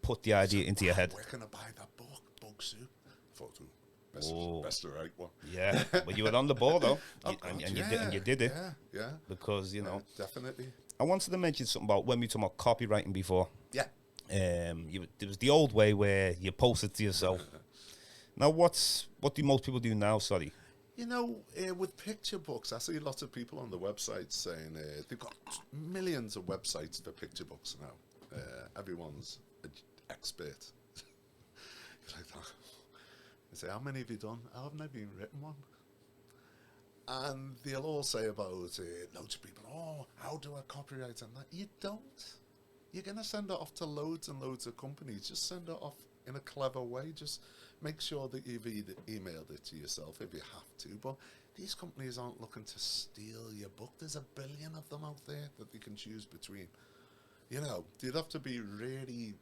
put the idea into your head. Where can I buy that book, Bug Soup? I thought, best to write one. Yeah, but you were on the ball though, and you did it. Yeah. Because Definitely. I wanted to mention something about when we talked about copywriting before. Yeah. There was the old way where you post it to yourself. Now, what do most people do now? Sorry. With picture books, I see lots of people on the websites saying they've got millions of websites for picture books now. Everyone's an expert. Like that. They say, how many have you done? I haven't even written one. And they'll all say about loads of people, how do I copyright on that? You don't. You're going to send it off to loads and loads of companies. Just send it off in a clever way. Just make sure that you've emailed it to yourself if you have to. But these companies aren't looking to steal your book. There's a billion of them out there that they can choose between. You'd have to be really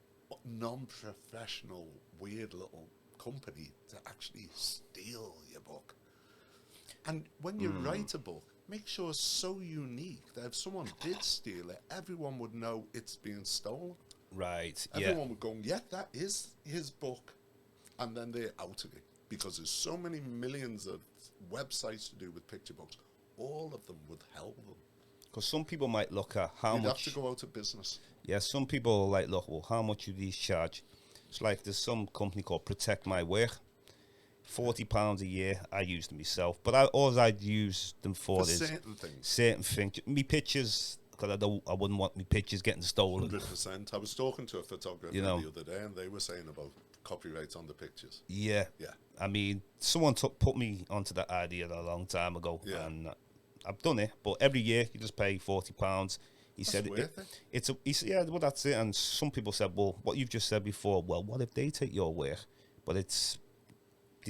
non-professional, weird little company to actually steal your book. And when you write a book, make sure it's so unique that if someone did steal it, everyone would know it's being stolen. Right. Everyone would go, yeah, that is his book. And then they're out of it. Because there's so many millions of websites to do with picture books. All of them would help them. Because some people might look at how much... You'd have to go out of business. Yeah, some people like, look, well, how much do these charge? It's like there's some company called Protect My Work. £40 a year. I use them myself. But all I'd use them for is... Certain things. Me pictures... Because I wouldn't want my pictures getting stolen. 100%. I was talking to a photographer the other day, and they were saying about copyright on the pictures. Yeah. I mean, someone put me onto that idea a long time ago, and I've done it. But every year you just pay £40. He said well, that's it. And some people said, well, what you've just said before. Well, what if they take your work? But it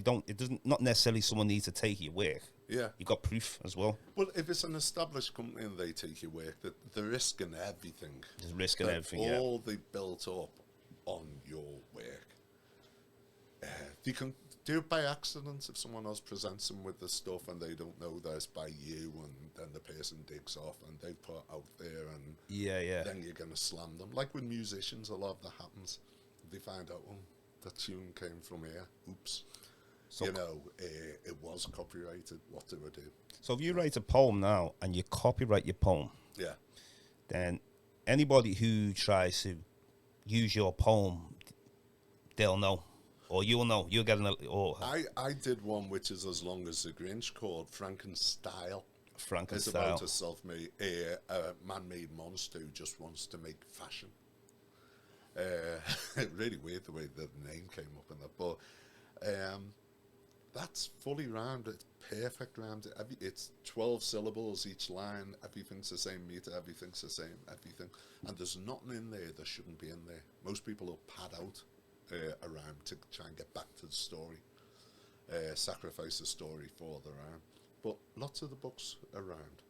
doesn't. Not necessarily someone needs to take your work. Yeah. You got proof as well. Well, if it's an established company and they take your work, the risk in everything. There's risk in everything, all they built up on your work. You can do it by accident if someone else presents them with the stuff and they don't know that it's by you, and then the person digs off and they put it out there, and then you're going to slam them. Like with musicians, a lot of that happens. They find out, that tune came from here. Oops. So, it was copyrighted. What do I do? So if you write a poem now and you copyright your poem, yeah, then anybody who tries to use your poem, they'll know, or you'll know. You'll get I did one which is as long as the Grinch, called Frankenstyle. It's about a self-made, man-made monster who just wants to make fashion. Really weird the way the name came up in that, but that's fully rhymed. It's perfect rhymed. It's 12 syllables each line. Everything's the same meter. Everything's the same. Everything, and there's nothing in there that shouldn't be in there. Most people will pad out a rhyme to try and get back to the story, sacrifice the story for the rhyme. But lots of the books are rhymed.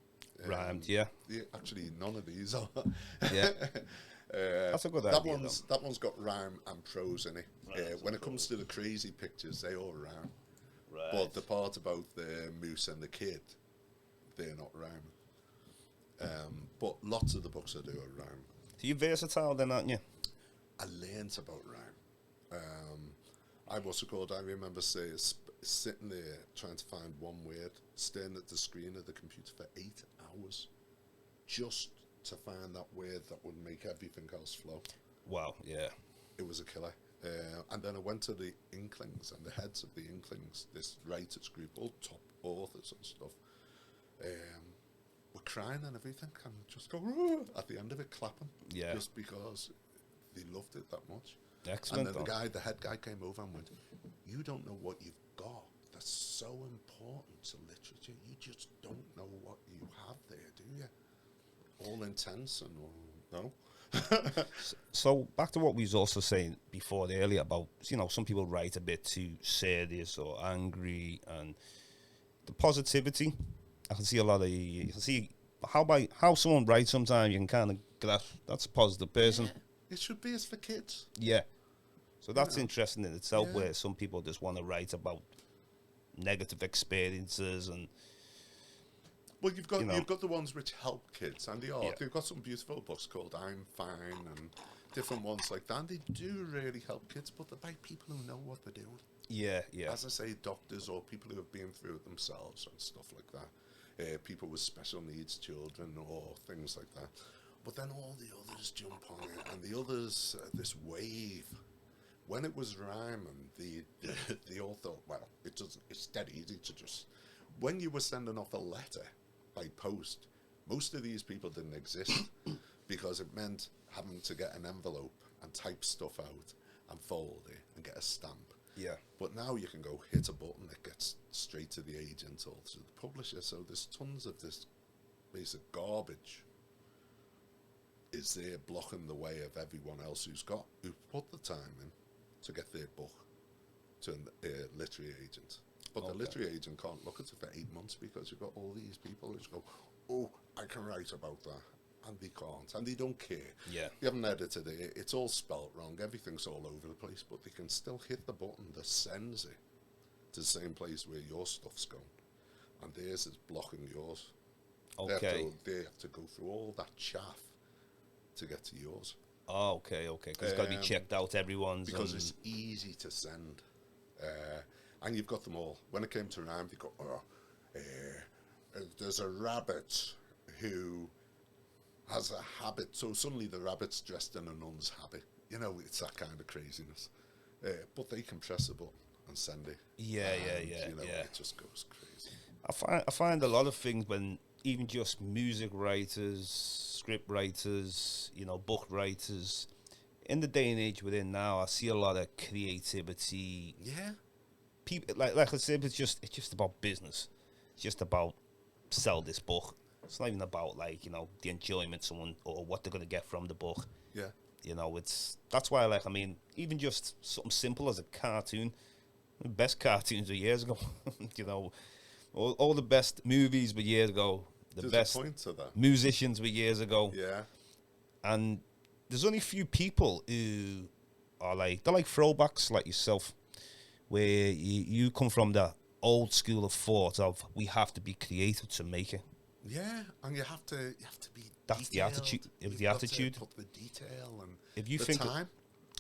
Rhymed, yeah. Actually, none of these are. Yeah. That's a good idea. That one's got rhyme and prose in it. When it comes to the crazy pictures, they all rhyme. Right. But the part about the moose and the kid, they're not rhyming. But lots of the books I do are rhyme. So you're versatile then, aren't you? I learnt about rhyme. I remember sitting there trying to find one word, staring at the screen of the computer for 8 hours, just to find that word that would make everything else flow. Wow, yeah. It was a killer. And then I went to the Inklings, and the heads of the Inklings, this writers group, all top authors and stuff, were crying and everything, and just go at the end of it, clapping, just because they loved it that much. Excellent. And then the head guy came over and went, "You don't know what you've got. That's so important to literature. You just don't know what you have there, do you? All intense and all, no." So back to what we was also saying before earlier about, some people write a bit too serious or angry, and the positivity. I can see you can see how someone writes sometimes. You can kind of grasp that's a positive person. Yeah. It should be as for kids. Yeah. So that's interesting in itself, where some people just want to write about negative experiences and. Well, you've got the ones which help kids, and they've got some beautiful books called "I'm Fine" and different ones like that. And they do really help kids, but they're by people who know what they're doing. Yeah, yeah. As I say, doctors or people who have been through it themselves and stuff like that. People with special needs children or things like that. But then all the others jump on it, and the others, this wave. When it was rhyme, and they all thought, well, it's dead easy to just. When you were sending off a letter by post, most of these people didn't exist because it meant having to get an envelope and type stuff out and fold it and get a stamp. Yeah. But now you can go hit a button that gets straight to the agent or to the publisher. So there's tons of this basic garbage is there blocking the way of everyone else who put the time in to get their book to a literary agent. But the literary agent can't look at it for 8 months because you've got all these people who just go, "Oh, I can write about that." And they can't. And they don't care. Yeah. You haven't edited it. It's all spelt wrong. Everything's all over the place. But they can still hit the button that sends it to the same place where your stuff's going. And theirs is blocking yours. Okay. They have to go through all that chaff to get to yours. Oh, okay. Because it's got to be checked out, everyone's. Because it's easy to send. And you've got them all. When it came to rhyme, they go, there's a rabbit who has a habit. So suddenly the rabbit's dressed in a nun's habit. It's that kind of craziness. But they can press a button and send it. Yeah. It just goes crazy. I find a lot of things when even just music writers, script writers, book writers, in the day and age we're in now, I see a lot of creativity. Yeah. People like I said, it's just about business. It's just about sell this book. It's not even about the enjoyment someone or what they're gonna get from the book. Yeah. That's why even just something simple as a cartoon. The best cartoons were years ago. all the best movies were years ago. The best musicians were years ago. Yeah. And there's only a few people who are they're like throwbacks like yourself, where you come from the old school of thought of we have to be creative to make it. Yeah, and you have to be. That's detailed. The attitude. It was the attitude. To put the detail and if you the think time.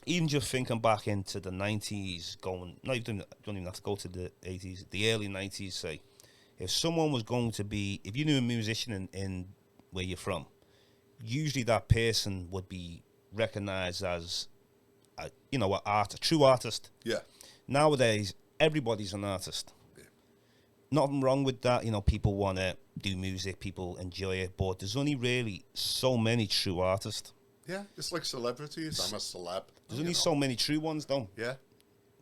Even just thinking back into the 90s, you don't even have to go to the 80s, the early 90s, say, if someone was going to be, if you knew a musician in where you're from, usually that person would be recognized as, a true artist. Yeah. Nowadays, everybody's an artist. Yeah. Nothing wrong with that. People want to do music, people enjoy it, but there's only really so many true artists. Yeah, it's like celebrities. I'm a celeb. There's only so many true ones, though. Yeah.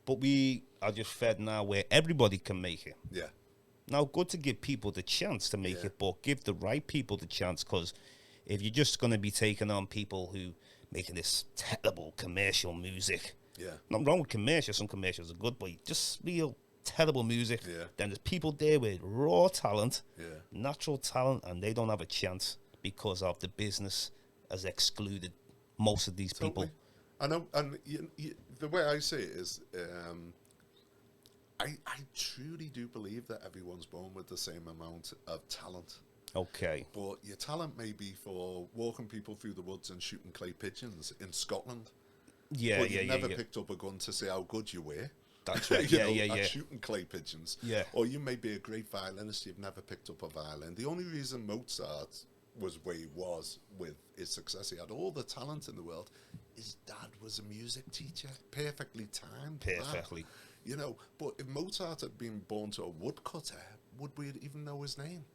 But we are just fed now where everybody can make it. Yeah. Now, good to give people the chance to make Yeah. it, but give the right people the chance, because if you're just going to be taking on people who making this terrible commercial music, Yeah. nothing wrong with commercials. Some commercials are good, but just real terrible music. Yeah. Then there's people there with raw talent, Yeah. natural talent, and they don't have a chance because of the business has excluded most of these people. I know, and the way I see it is, I truly do believe that everyone's born with the same amount of talent. Okay. But your talent may be for walking people through the woods and shooting clay pigeons in Scotland. Yeah, but yeah, you've yeah. never yeah. picked up a gun to see how good you were. That's right. You Yeah, know, yeah, at yeah. shooting clay pigeons. Yeah. Or you may be a great violinist, you've never picked up a violin. The only reason Mozart was where he was with his success, he had all the talent in the world. His dad was a music teacher, perfectly timed. Perfectly. But if Mozart had been born to a woodcutter, would we even know his name?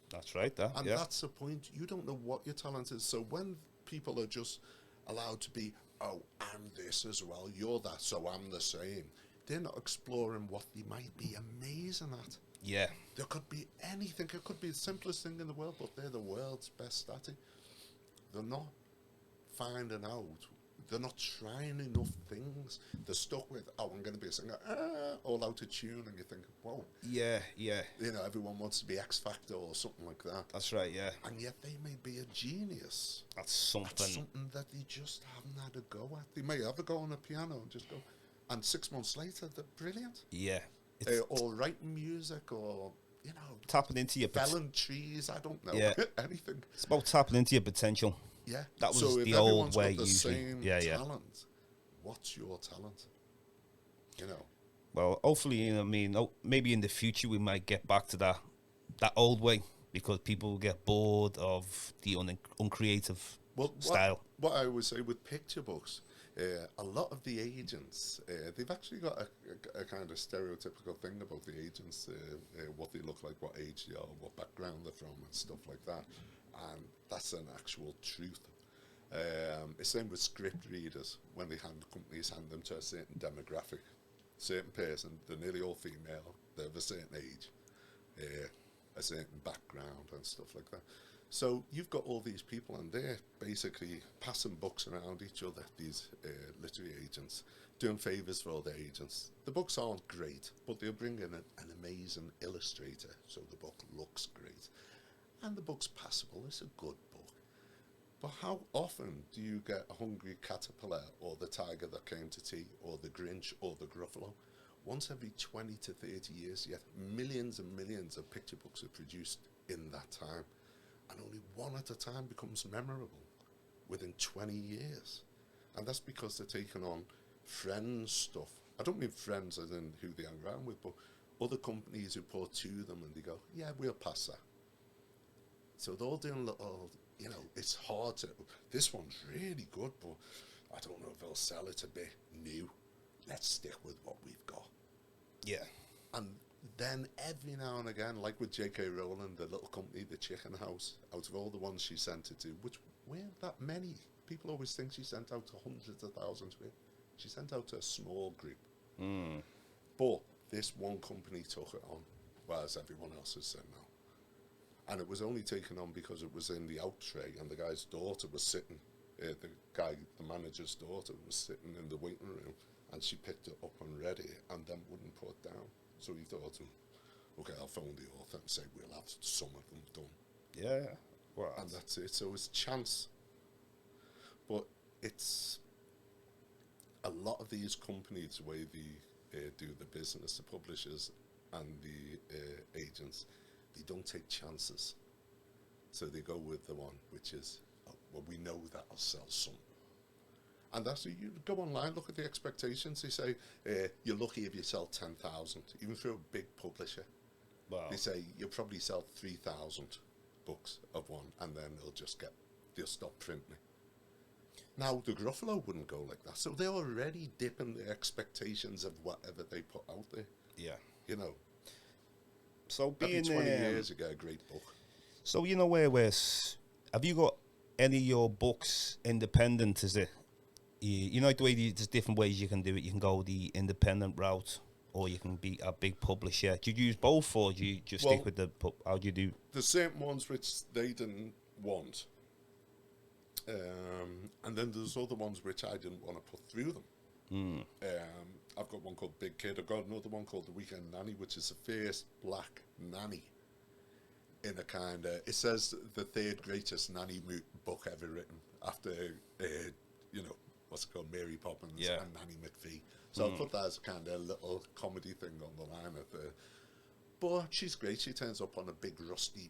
That's right. And yeah. that's the point. You don't know what your talent is. So when people are just allowed to be, oh, I'm this as well, you're that, so I'm the same, they're not exploring what they might be amazing at. Yeah. There could be anything. It could be the simplest thing in the world, but they're the world's best at it. They're not finding out. They're not trying enough things. They're stuck with, oh, I'm going to be a singer, all out of tune, and you think, whoa. Yeah, yeah. Everyone wants to be X Factor or something like that. That's right, yeah. And yet they may be a genius. That's something. That's something that they just haven't had a go at. They may have a go on a piano and just go, and 6 months later, they're brilliant. Yeah. Or writing music, or, tapping into your felling trees, I don't know. Yeah. Anything. It's about tapping into your potential. Yeah. That was so the if old way got the usually. Same Yeah, yeah. talent, what's your talent? Well, hopefully, maybe in the future we might get back to that old way, because people will get bored of the uncreative style. What I would say with picture books, a lot of the agents, they've actually got a kind of stereotypical thing about the agents, what they look like, what age they are, what background they're from, and stuff like that. And that's an actual truth. It's same with script readers. When companies hand them to a certain demographic, certain person, they're nearly all female, they're of a certain age, a certain background and stuff like that. So you've got all these people, and they're basically passing books around each other, these literary agents, doing favours for all the agents. The books aren't great, but they'll bring in an amazing illustrator, so the book looks great. And the book's passable, it's a good book. But how often do you get a hungry caterpillar, or the tiger that came to tea, or the Grinch, or the Gruffalo? Once every 20 to 30 years, yet millions and millions of picture books are produced in that time. And only one at a time becomes memorable within 20 years. And that's because they're taking on Friends stuff. I don't mean Friends as in who they hang around with, but other companies who pour to them and they go, yeah, we'll pass that. So they're all doing little, it's hard to, this one's really good, but I don't know if they'll sell it a bit new. Let's stick with what we've got. Yeah. And then every now and again, like with J.K. Rowling, the little company, the Chicken House, out of all the ones she sent it to, which weren't that many. People always think she sent out to hundreds of thousands. She sent out to a small group. Mm. But this one company took it on, whereas everyone else has said no. And it was only taken on because it was in the out tray, and the guy's daughter was sitting, the manager's daughter was sitting in the waiting room, and she picked it up and read it, and then wouldn't put it down. So he thought, okay, I'll phone the author and say we'll have some of them done. Yeah. Well, and that's it. So it's chance. But it's a lot of these companies, the way they do the business, the publishers and the agents, they don't take chances. So they go with the one which is, we know that'll sell some. And that's, you go online, look at the expectations. They say, you're lucky if you sell 10,000, even through a big publisher. Wow. They say, you'll probably sell 3,000 books of one, and then they'll just get they'll stop printing it. Now, the Gruffalo wouldn't go like that. So they're already dipping the expectations of whatever they put out there. Yeah. You know. So being every 20 years, you get a great book. So, you know, have you got any of your books independent, is it? You know, like the way there's different ways you can do it. You can go the independent route, or you can be a big publisher. Do you use both, or do you just stick with the... How do you do? The same ones which they didn't want. And then there's other ones which I didn't want to put through them. I've got one called Big Kid. I've got another one called The Weekend Nanny, which is the first black nanny in a kind of... It says the third greatest nanny book ever written after, you know, what's it called, Mary Poppins and Nanny McPhee. So I put that as a kind of little comedy thing on the line of the... But she's great. She turns up on a big rusty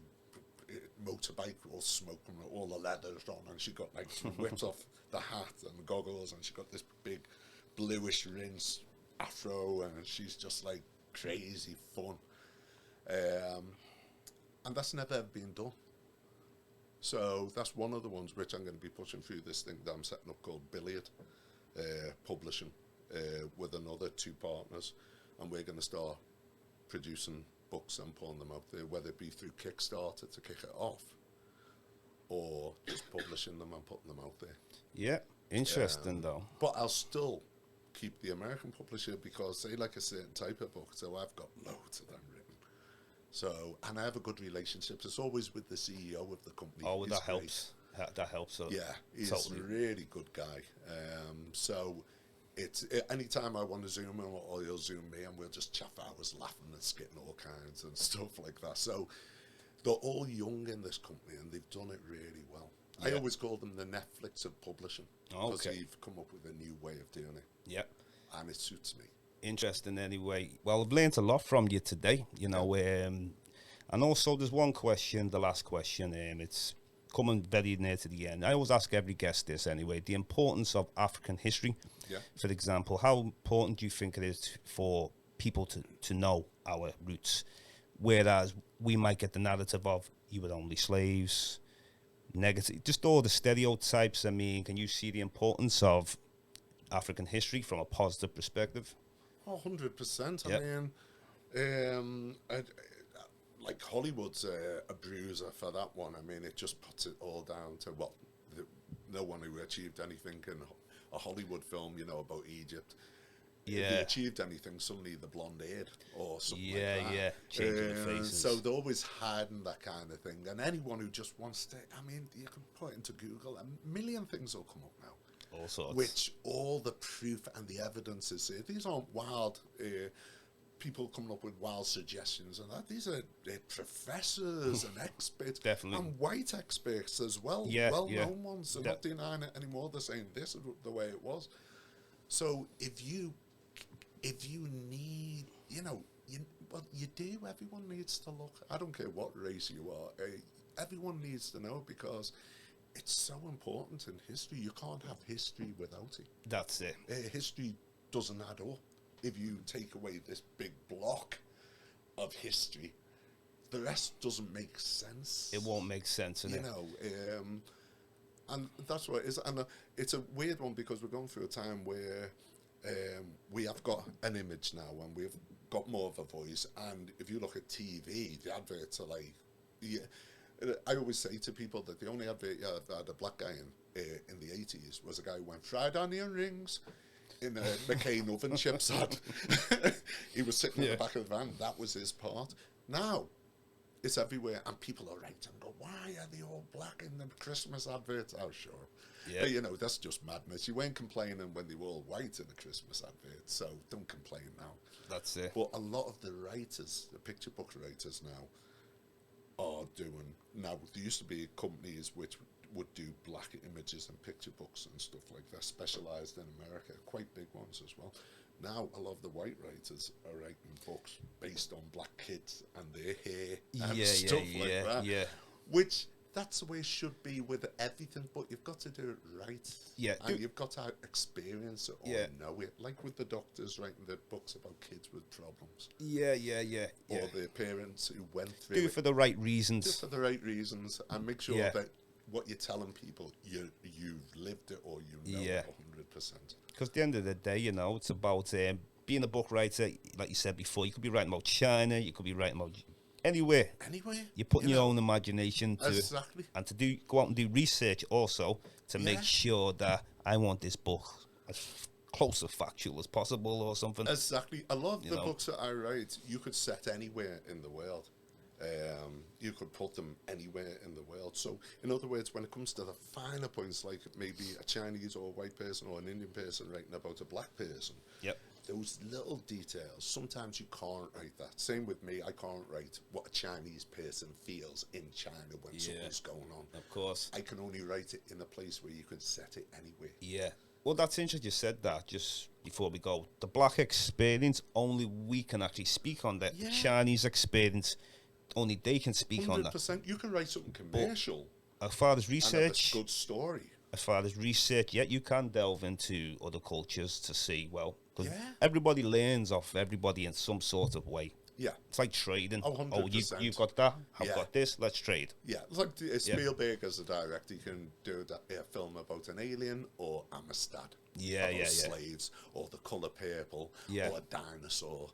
motorbike, all smoking, all the leather's on, and she got like whipped off the hat and the goggles, and she got this big bluish rinse afro, and she's just like crazy fun. And that's never been done. So that's one of the ones which I'm going to be pushing through this thing that I'm setting up called Billiard Publishing with another 2 partners, and we're going to start producing books and pulling them out there, whether it be through Kickstarter to kick it off, or just publishing them and putting them out there. Yeah, interesting though. But I'll still keep the American publisher because they like a certain type of book, so I've got loads of them written. So, and I have a good relationship. It's always with the CEO of the company. Oh, that helps. That helps. So yeah, he's a really good guy. So it's anytime I want to Zoom him, or he'll Zoom me, and we'll just chaff hours laughing and skitting all kinds and stuff like that. So they're all young in this company, and they've done it really well. Yeah. I always call them the Netflix of publishing, because they've come up with a new way of doing it. Yeah, and it suits me. Interesting anyway. Well, I've learned a lot from you today, you know, and also there's one question, the last question, it's coming very near to the end. I always ask every guest this anyway, the importance of African history. Yeah. For example, how important do you think it is for people to know our roots? Whereas we might get the narrative of you were only slaves, negative, just all the stereotypes. I mean, can you see the importance of African history from a positive perspective? 100%. Yep. I mean, like Hollywood's a bruiser for that one. I mean, it just puts it all down to no one who achieved anything in a Hollywood film, you know, about Egypt. Yeah. If they achieved anything, suddenly the blonde haired or something like that. Yeah, changing the faces. So they're always hiding that kind of thing. And anyone who just wants to, I mean, you can put it into Google, a million things will come up now. All sorts. Which all the proof and the evidence is there. These aren't wild people coming up with wild suggestions and that. These are professors and experts. Definitely. And white experts as well. Yeah, well-known ones. They're not denying it anymore. They're saying this is the way it was. So if you need, you know, you do. Everyone needs to look. I don't care what race you are. Everyone needs to know, because it's so important in history. You can't have history without it. That's it. History doesn't add up. If you take away this big block of history, the rest doesn't make sense. It won't make sense, you know. And that's what it is. And it's a weird one, because we're going through a time where we have got an image now, and we've got more of a voice. And if you look at TV, the adverts are like, I always say to people that the only advert that had a black guy in the 80s was a guy who went fried onion rings in a McCain oven chips ad. He was sitting in the back of the van. That was his part. Now, it's everywhere, and people are right and go, why are they all black in the Christmas adverts? Oh, sure. Yeah. But, you know, that's just madness. You weren't complaining when they were all white in the Christmas advert, so don't complain now. That's it. But a lot of the writers, the picture book writers now, are doing... Now, there used to be companies which would do black images and picture books and stuff like that, specialised in America, quite big ones as well. Now, a lot of the white writers are writing books based on black kids and their hair and stuff like that. Yeah. Which, that's the way it should be with everything, but you've got to do it right. Yeah. And you've got to experience it or know it. Like with the doctors writing the books about kids with problems. Yeah. Or their parents who went through it. Do it for the right reasons. Do it for the right reasons, and make sure that what you're telling people, you've lived it or you know Yeah. it 100%. Because at the end of the day, you know, it's about being a book writer. Like you said before, you could be writing about China, you could be writing about anywhere. Anyway, You're putting your own imagination to exactly. and to go out and do research also to make sure that I want this book as close to factual as possible or something. Exactly. A lot of the books that I write, you could set anywhere in the world. You could put them anywhere in the world. So, in other words, when it comes to the finer points, like maybe a Chinese or a white person or an Indian person writing about a black person, those little details, sometimes you can't write that. Same with me, I can't write what a Chinese person feels in China when something's going on. Of course. I can only write it in a place where you can set it anywhere. Yeah. Well, that's interesting you said that just before we go. The black experience, only we can actually speak on that. The Chinese experience, only they can speak 100%, on that. you can write something commercial. As far as research, and a good story. As far as research, you can delve into other cultures to see, well, because everybody learns off everybody in some sort of way. Yeah. It's like trading. 100%. Oh, you've got that, I've got this, let's trade. Yeah, it's like Spielberg as a director, he can do a film about an alien or Amistad. About slaves, or the colour purple, or a dinosaur.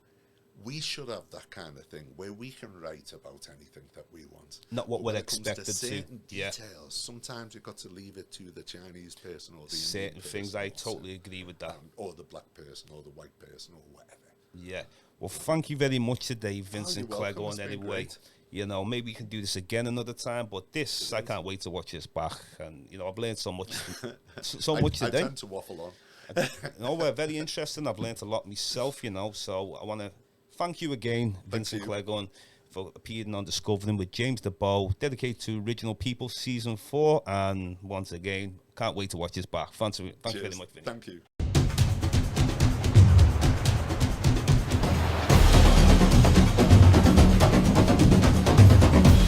We should have that kind of thing where we can write about anything that we want. Not what we're expected to. Certain details, sometimes you've got to leave it to the Chinese person or the certain Indian things. person, I totally agree with that. Or the black person or the white person or whatever. Yeah. Well, thank you very much today, Vincent Cleghorne. Anyway, you know, maybe we can do this again another time. But this, I can't wait to watch this back. And you know, I've learned so much, much today. I tend to waffle on. No, we're very interesting. I've learned a lot myself, you know. So I want to thank you again, Vincent Cleghorne, for appearing on Discovering with James DeBow, dedicated to Original People Season 4. And once again, can't wait to watch this back. Thanks very much, Vinny. Thank you.